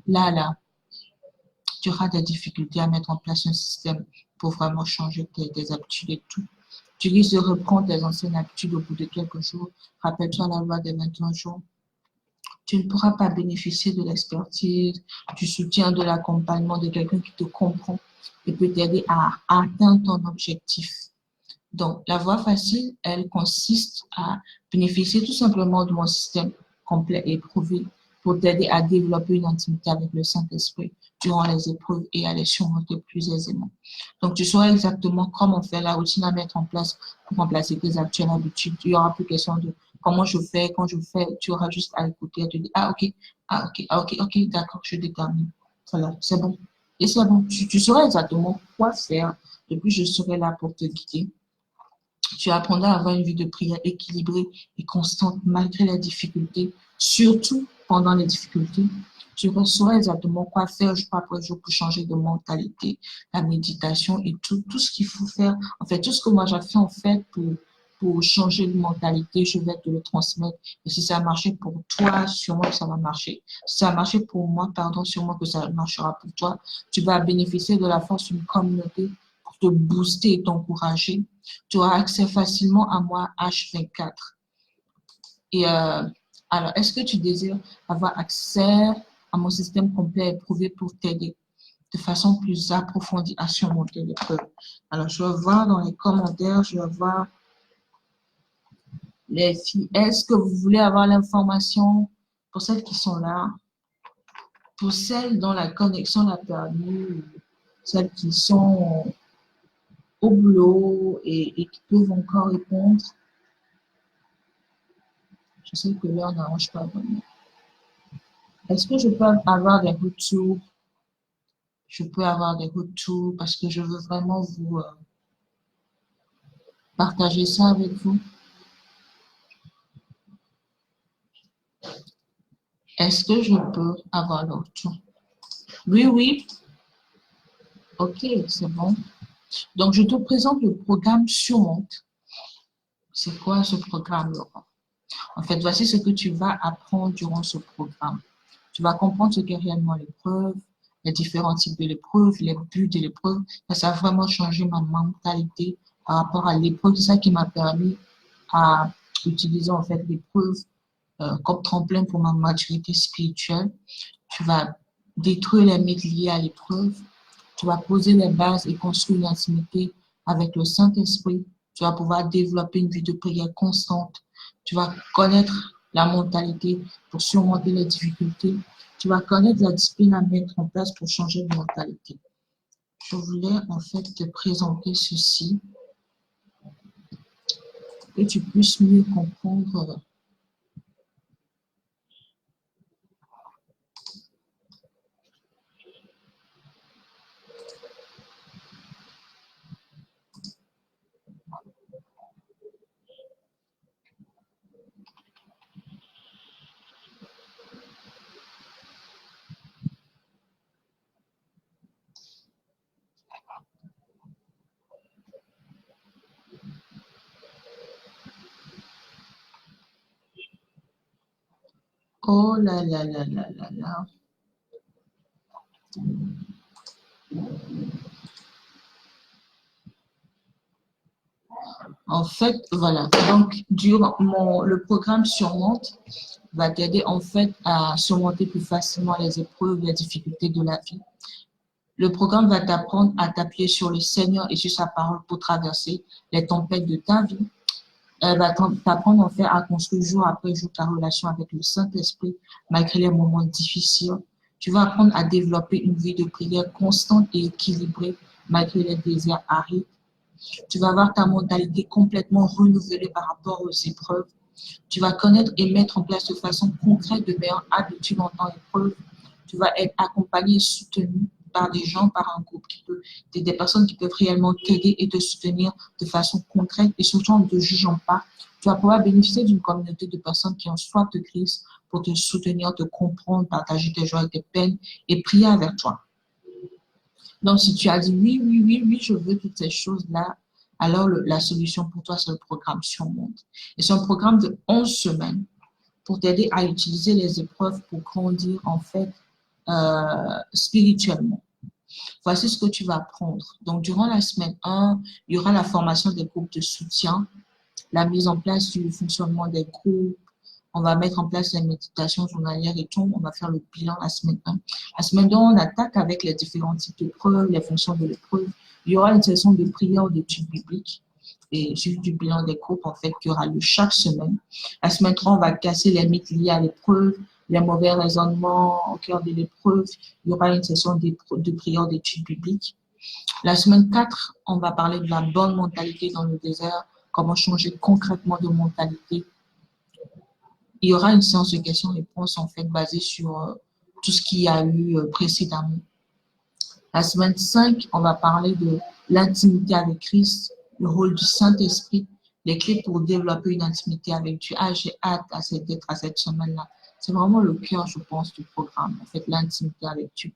là, tu auras des difficultés à mettre en place un système pour vraiment changer tes habitudes et tout. Tu risques de reprendre tes anciennes habitudes au bout de quelques jours. Rappelle-toi la loi des 21 jours. Tu ne pourras pas bénéficier de l'expertise, du soutien, de l'accompagnement de quelqu'un qui te comprend et peut t'aider à atteindre ton objectif. Donc, la voie facile, elle consiste à bénéficier tout simplement de mon système complet et éprouvé pour t'aider à développer une intimité avec le Saint-Esprit durant les épreuves et à les surmonter plus aisément. Donc, tu sauras exactement comment faire la routine à mettre en place pour remplacer tes actuelles habitudes. Il y aura plus question de comment je fais, quand je fais, tu auras juste à écouter et te dire, ah, ok, ah, ok, ah, ok, ok, d'accord, je détermine. Voilà, c'est bon. Et c'est bon, tu sauras exactement quoi faire. Et puis, je serai là pour te guider. Tu apprendras à avoir une vie de prière équilibrée et constante malgré les difficultés, surtout pendant les difficultés. Tu sauras exactement quoi faire jour après jour pour changer de mentalité, la méditation et tout ce qu'il faut faire. En fait, tout ce que moi j'ai fait en fait pour changer de mentalité, je vais te le transmettre. Et si ça a marché pour toi, sûrement que ça va marcher. Si ça a marché pour moi, pardon, sûrement que ça marchera pour toi. Tu vas bénéficier de la force d'une communauté pour te booster et t'encourager. Tu auras accès facilement à moi H24. Et alors, est-ce que tu désires avoir accès à mon système complet et éprouvé pour t'aider de façon plus approfondie à surmonter l'épreuve? Alors, je vais voir dans les commentaires, je vais voir les filles. Est-ce que vous voulez avoir l'information pour celles qui sont là, pour celles dont la connexion l'a permis, celles qui sont au boulot et qui peuvent encore répondre? Je sais que l'heure n'arrange pas vraiment. Est-ce que je peux avoir des retours? Je peux avoir des retours parce que je veux vraiment vous partager ça avec vous. Est-ce que je peux avoir le retour? Oui, oui. Ok, c'est bon. Donc, je te présente le programme Surmonte. C'est quoi ce programme, Laurent? En fait, voici ce que tu vas apprendre durant ce programme. Tu vas comprendre ce qu'est réellement l'épreuve, les différents types de l'épreuve, les buts de l'épreuve. Ça a vraiment changé ma mentalité par rapport à l'épreuve. C'est ça qui m'a permis à utiliser en fait l'épreuve comme tremplin pour ma maturité spirituelle. Tu vas détruire les mythes liés à l'épreuve. Tu vas poser les bases et construire une intimité avec le Saint-Esprit. Tu vas pouvoir développer une vie de prière constante. Tu vas connaître la mentalité pour surmonter les difficultés. Tu vas connaître la discipline à mettre en place pour changer de mentalité. Je voulais en fait te présenter ceci, que tu puisses mieux comprendre. Oh là là là là là là. En fait, voilà. Donc, durant le programme Surmonte va t'aider en fait à surmonter plus facilement les épreuves, les difficultés de la vie. Le programme va t'apprendre à t'appuyer sur le Seigneur et sur sa parole pour traverser les tempêtes de ta vie. Elle va t'apprendre en fait à construire jour après jour ta relation avec le Saint-Esprit malgré les moments difficiles. Tu vas apprendre à développer une vie de prière constante et équilibrée malgré les désirs arides. Tu vas avoir ta mentalité complètement renouvelée par rapport aux épreuves. Tu vas connaître et mettre en place de façon concrète de meilleures habitudes en temps d'épreuve. Tu vas être accompagné et soutenu par des gens, par un groupe des personnes qui peuvent réellement t'aider et te soutenir de façon concrète et surtout en ne te jugeant pas. Tu vas pouvoir bénéficier d'une communauté de personnes qui ont soif de Christ pour te soutenir, te comprendre, partager tes joies et tes peines et prier avec toi. Donc, si tu as dit oui, oui, oui, oui, je veux toutes ces choses-là, alors la solution pour toi, c'est le programme Surmonte. Et c'est un programme de 11 semaines pour t'aider à utiliser les épreuves pour grandir, en fait, spirituellement. Voici ce que tu vas apprendre. Donc, durant la semaine 1, il y aura la formation des groupes de soutien, la mise en place du fonctionnement des groupes. On va mettre en place les méditations journalières et tout. On va faire le bilan la semaine 1. La semaine 2, on attaque avec les différents types d'épreuves, les fonctions de l'épreuve. Il y aura une session de prière ou d'études bibliques et suivi du bilan des groupes, en fait, qui aura lieu chaque semaine. La semaine 3, on va casser les mythes liés à l'épreuve, les mauvais raisonnements au cœur de l'épreuve. Il y aura une session de prière d'études bibliques. La semaine 4, on va parler de la bonne mentalité dans le désert, comment changer concrètement de mentalité. Il y aura une séance de questions-réponses en fait basée sur tout ce qu'il y a eu précédemment. La semaine 5, on va parler de l'intimité avec Christ, le rôle du Saint-Esprit, les clés pour développer une intimité avec Dieu. Ah, j'ai hâte d'être à cette semaine-là. C'est vraiment le cœur, je pense, du programme, en fait, l'intimité avec Dieu.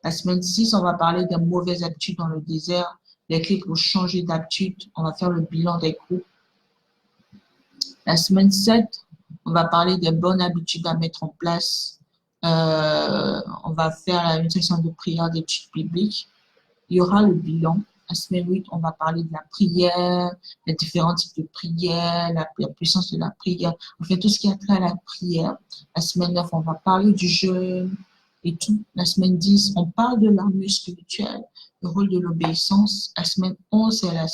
La semaine 6, on va parler des mauvaises habitudes dans le désert, les clés pour changer d'habitude. On va faire le bilan des groupes. La semaine 7, on va parler des bonnes habitudes à mettre en place. On va faire une session de prière d'études bibliques. Il y aura le bilan. La semaine 8, on va parler de la prière, les différents types de prière, la puissance de la prière. On fait tout ce qui a trait à la prière. La semaine 9, on va parler du jeûne et tout. La semaine 10, on parle de l'armure spirituelle, le rôle de l'obéissance. La semaine 11, c'est la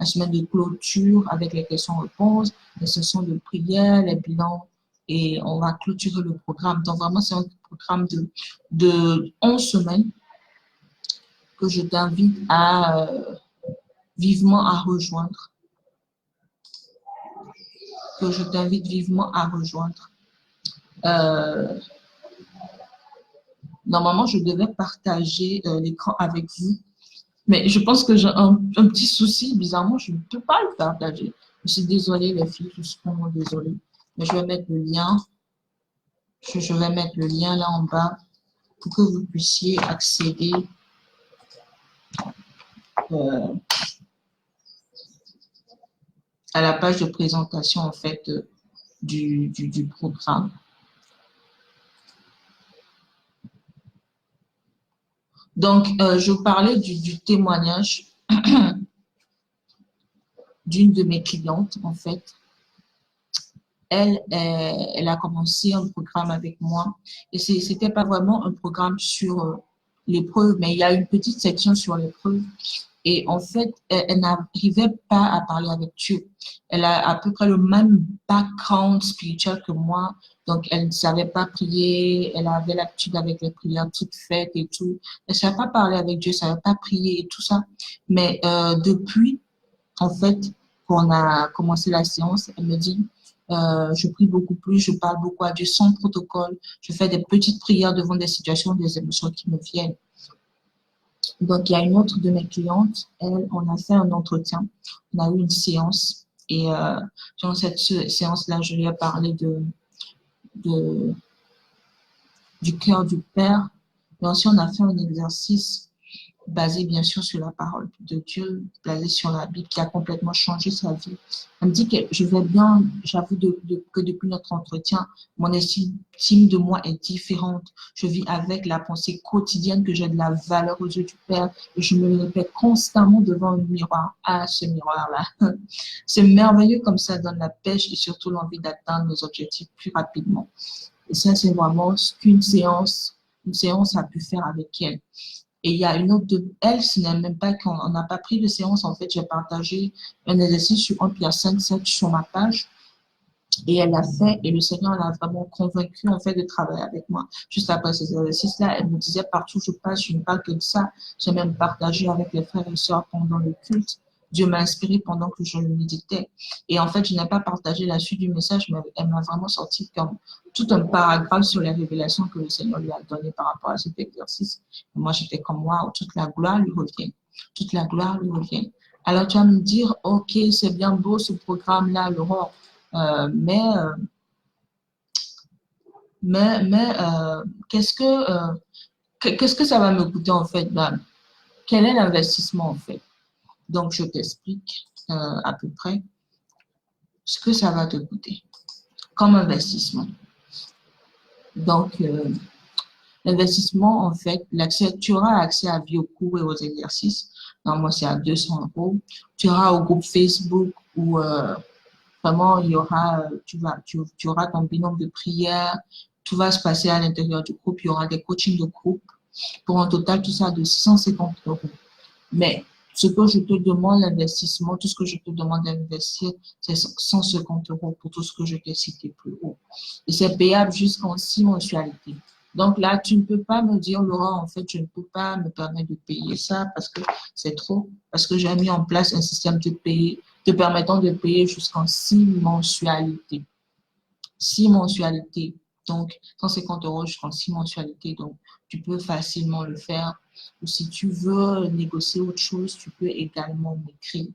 semaine de clôture avec les questions-réponses, les sessions de prière, les bilans, et on va clôturer le programme. Donc vraiment, c'est un programme de 11 semaines que je t'invite à vivement à rejoindre. Que je t'invite vivement à rejoindre. Normalement, je devais partager l'écran avec vous, mais je pense que j'ai un petit souci. Bizarrement, je ne peux pas le partager. Je suis désolée, les filles, je suis vraiment désolée. Mais je vais mettre le lien. Je vais mettre le lien là en bas pour que vous puissiez accéder à la page de présentation en fait du programme. Donc, je parlais du témoignage d'une de mes clientes, en fait. Elle a commencé un programme avec moi et c'était pas vraiment un programme sur l'épreuve, mais il y a une petite section sur l'épreuve. Et en fait, elle n'arrivait pas à parler avec Dieu. Elle a à peu près le même background spirituel que moi. Donc, elle ne savait pas prier. Elle avait l'habitude avec les prières toutes faites et tout. Elle ne savait pas parler avec Dieu, elle ne savait pas prier et tout ça. Mais depuis, en fait, qu'on a commencé la séance, elle me dit, je prie beaucoup plus, je parle beaucoup à Dieu sans protocole. Je fais des petites prières devant des situations, des émotions qui me viennent. Donc, il y a une autre de mes clientes, elle, on a fait un entretien, on a eu une séance et durant cette séance-là, je lui ai parlé du cœur du Père. Mais aussi, on a fait un exercice basé bien sûr sur la parole de Dieu, basé sur la Bible, qui a complètement changé sa vie. Elle me dit que je vais bien, j'avoue que depuis notre entretien, mon estime de moi est différente. Je vis avec la pensée quotidienne que j'ai de la valeur aux yeux du Père et je me le répète constamment devant le miroir. Ah, ce miroir-là. C'est merveilleux comme ça donne la pêche et surtout l'envie d'atteindre nos objectifs plus rapidement. Et ça, c'est vraiment ce qu'une séance a pu faire avec elle. Et il y a une autre de elle, ce n'est même pas qu'on n'a pas pris de séance. En fait, j'ai partagé un exercice sur 1 Pierre 5, 7 sur ma page. Et elle l'a fait et le Seigneur l'a vraiment convaincu en fait de travailler avec moi. Juste après ces exercices-là, elle me disait partout où je passe, je ne parle que de ça. J'ai même partagé avec les frères et sœurs pendant le culte. Dieu m'a inspiré pendant que je le méditais. Et en fait, je n'ai pas partagé la suite du message, mais elle m'a vraiment sorti comme tout un paragraphe sur les révélations que le Seigneur lui a données par rapport à cet exercice. Et moi, j'étais comme, waouh, toute la gloire lui revient. Toute la gloire lui revient. Alors, tu vas me dire, OK, c'est bien beau ce programme-là, Laurent. Euh, mais euh, mais qu'est-ce que ça va me coûter en fait? Ben, quel est l'investissement en fait? Donc, je t'explique à peu près ce que ça va te coûter comme investissement. Donc, l'investissement, en fait, tu auras accès à vie aux cours et aux exercices. Normalement, c'est à 200 euros. Tu auras au groupe Facebook où vraiment, il y aura, tu auras ton binôme de prière. Tout va se passer à l'intérieur du groupe. Il y aura des coachings de groupe pour un total, tout ça, de 650 euros. Mais ce que je te demande, l'investissement, tout ce que je te demande d'investir, c'est 150 euros pour tout ce que je t'ai cité plus haut. Et c'est payable jusqu'en 6 mensualités. Donc là, tu ne peux pas me dire, Laura, en fait, je ne peux pas me permettre de payer ça parce que c'est trop, parce que j'ai mis en place un système te permettant de payer jusqu'en 6 mensualités. 6 mensualités. Donc, 150 euros jusqu'en 6 mensualités. Donc, tu peux facilement le faire. Ou si tu veux négocier autre chose, tu peux également m'écrire.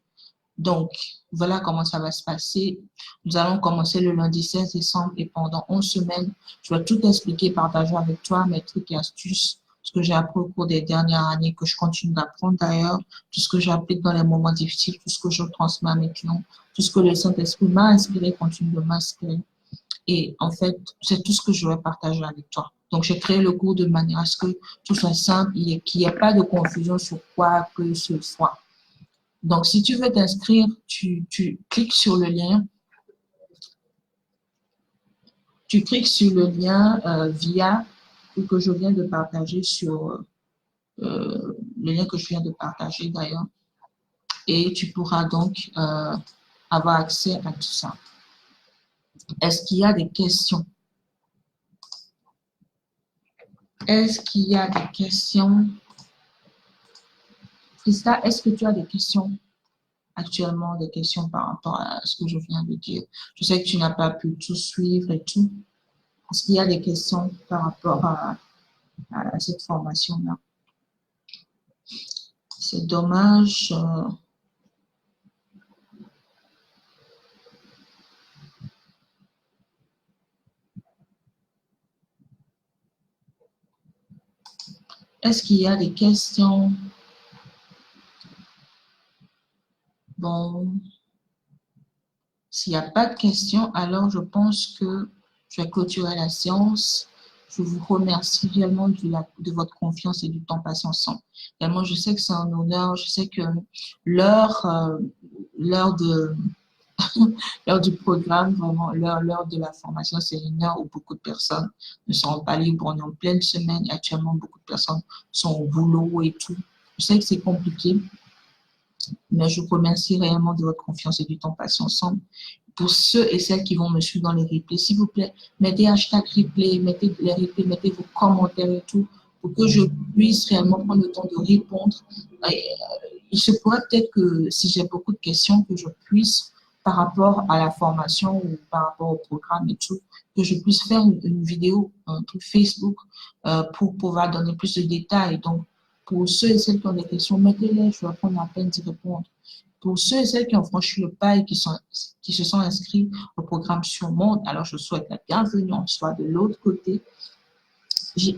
Donc, voilà comment ça va se passer. Nous allons commencer le lundi 16 décembre et pendant 11 semaines, je vais tout expliquer, partager avec toi mes trucs et astuces, ce que j'ai appris au cours des dernières années, que je continue d'apprendre d'ailleurs, tout ce que j'applique dans les moments difficiles, tout ce que je transmets à mes clients, tout ce que le Saint-Esprit m'a inspiré, continue de m'inspirer. Et en fait, c'est tout ce que je vais partager avec toi. Donc, j'ai créé le cours de manière à ce que tout soit simple et qu'il n'y ait pas de confusion sur quoi que ce soit. Donc, si tu veux t'inscrire, tu cliques sur le lien. Tu cliques sur le lien via que je viens de partager sur le lien que je viens de partager d'ailleurs. Et tu pourras donc avoir accès à tout ça. Est-ce qu'il y a des questions? Est-ce qu'il y a des questions? Christa, est-ce que tu as des questions actuellement, des questions par rapport à ce que je viens de dire? Je sais que tu n'as pas pu tout suivre et tout. Est-ce qu'il y a des questions par rapport à cette formation-là? C'est dommage. Est-ce qu'il y a des questions? Bon, s'il n'y a pas de questions, alors je pense que je vais clôturer la séance. Je vous remercie réellement de votre confiance et du temps passé ensemble. Réellement, je sais que c'est un honneur. Je sais que l'heure l'heure de l'heure du programme, vraiment, l'heure de la formation, c'est une heure où beaucoup de personnes ne seront pas libres. On est en pleine semaine. Actuellement, beaucoup de personnes sont au boulot et tout. Je sais que c'est compliqué, mais je vous remercie réellement de votre confiance et du temps passé ensemble. Pour ceux et celles qui vont me suivre dans les replays, s'il vous plaît, mettez hashtag replay, mettez les replays, mettez vos commentaires et tout, pour que je puisse réellement prendre le temps de répondre. Il se pourrait peut-être que si j'ai beaucoup de questions, que je puisse, par rapport à la formation ou par rapport au programme et tout, que je puisse faire une vidéo, un truc Facebook pour pouvoir donner plus de détails. Donc, pour ceux et celles qui ont des questions, mettez-les, je vais prendre la peine d'y répondre. Pour ceux et celles qui ont franchi le pas et qui se sont inscrits au programme Surmonde, alors je souhaite la bienvenue en soi de l'autre côté. j'ai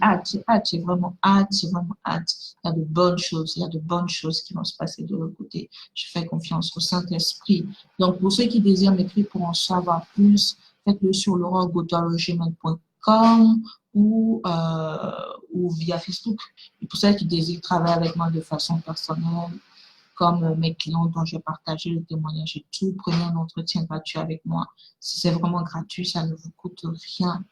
vraiment hâte, j'ai vraiment hâte. Il y a de bonnes choses, il y a de bonnes choses qui vont se passer de l'autre côté. Je fais confiance au Saint-Esprit. Donc, pour ceux qui désirent m'écrire pour en savoir plus, faites-le sur laurent.gmail.com ou via Facebook. Et pour ceux qui désirent travailler avec moi de façon personnelle, comme mes clients dont j'ai partagé le témoignage et tout, prenez un entretien gratuit avec moi. Si c'est vraiment gratuit, ça ne vous coûte rien.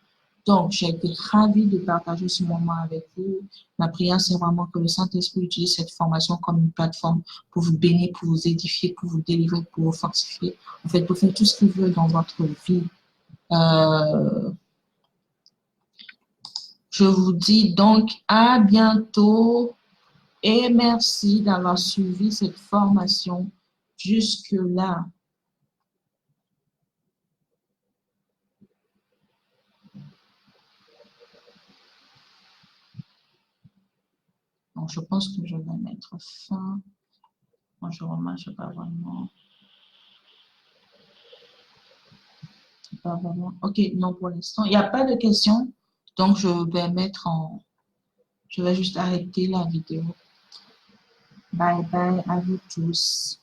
Donc, j'ai été ravie de partager ce moment avec vous. Ma prière, c'est vraiment que le Saint-Esprit utilise cette formation comme une plateforme pour vous bénir, pour vous édifier, pour vous délivrer, pour vous fortifier. En fait, pour faire tout ce qu'il veut dans votre vie. Euh, je vous dis donc à bientôt et merci d'avoir suivi cette formation jusque-là. Donc, je pense que je vais mettre fin. Moi, je remarque, je pas vraiment. Pas vraiment. Ok, non, pour l'instant, il n'y a pas de questions. Donc, je vais mettre en. Je vais juste arrêter la vidéo. Bye bye à vous tous.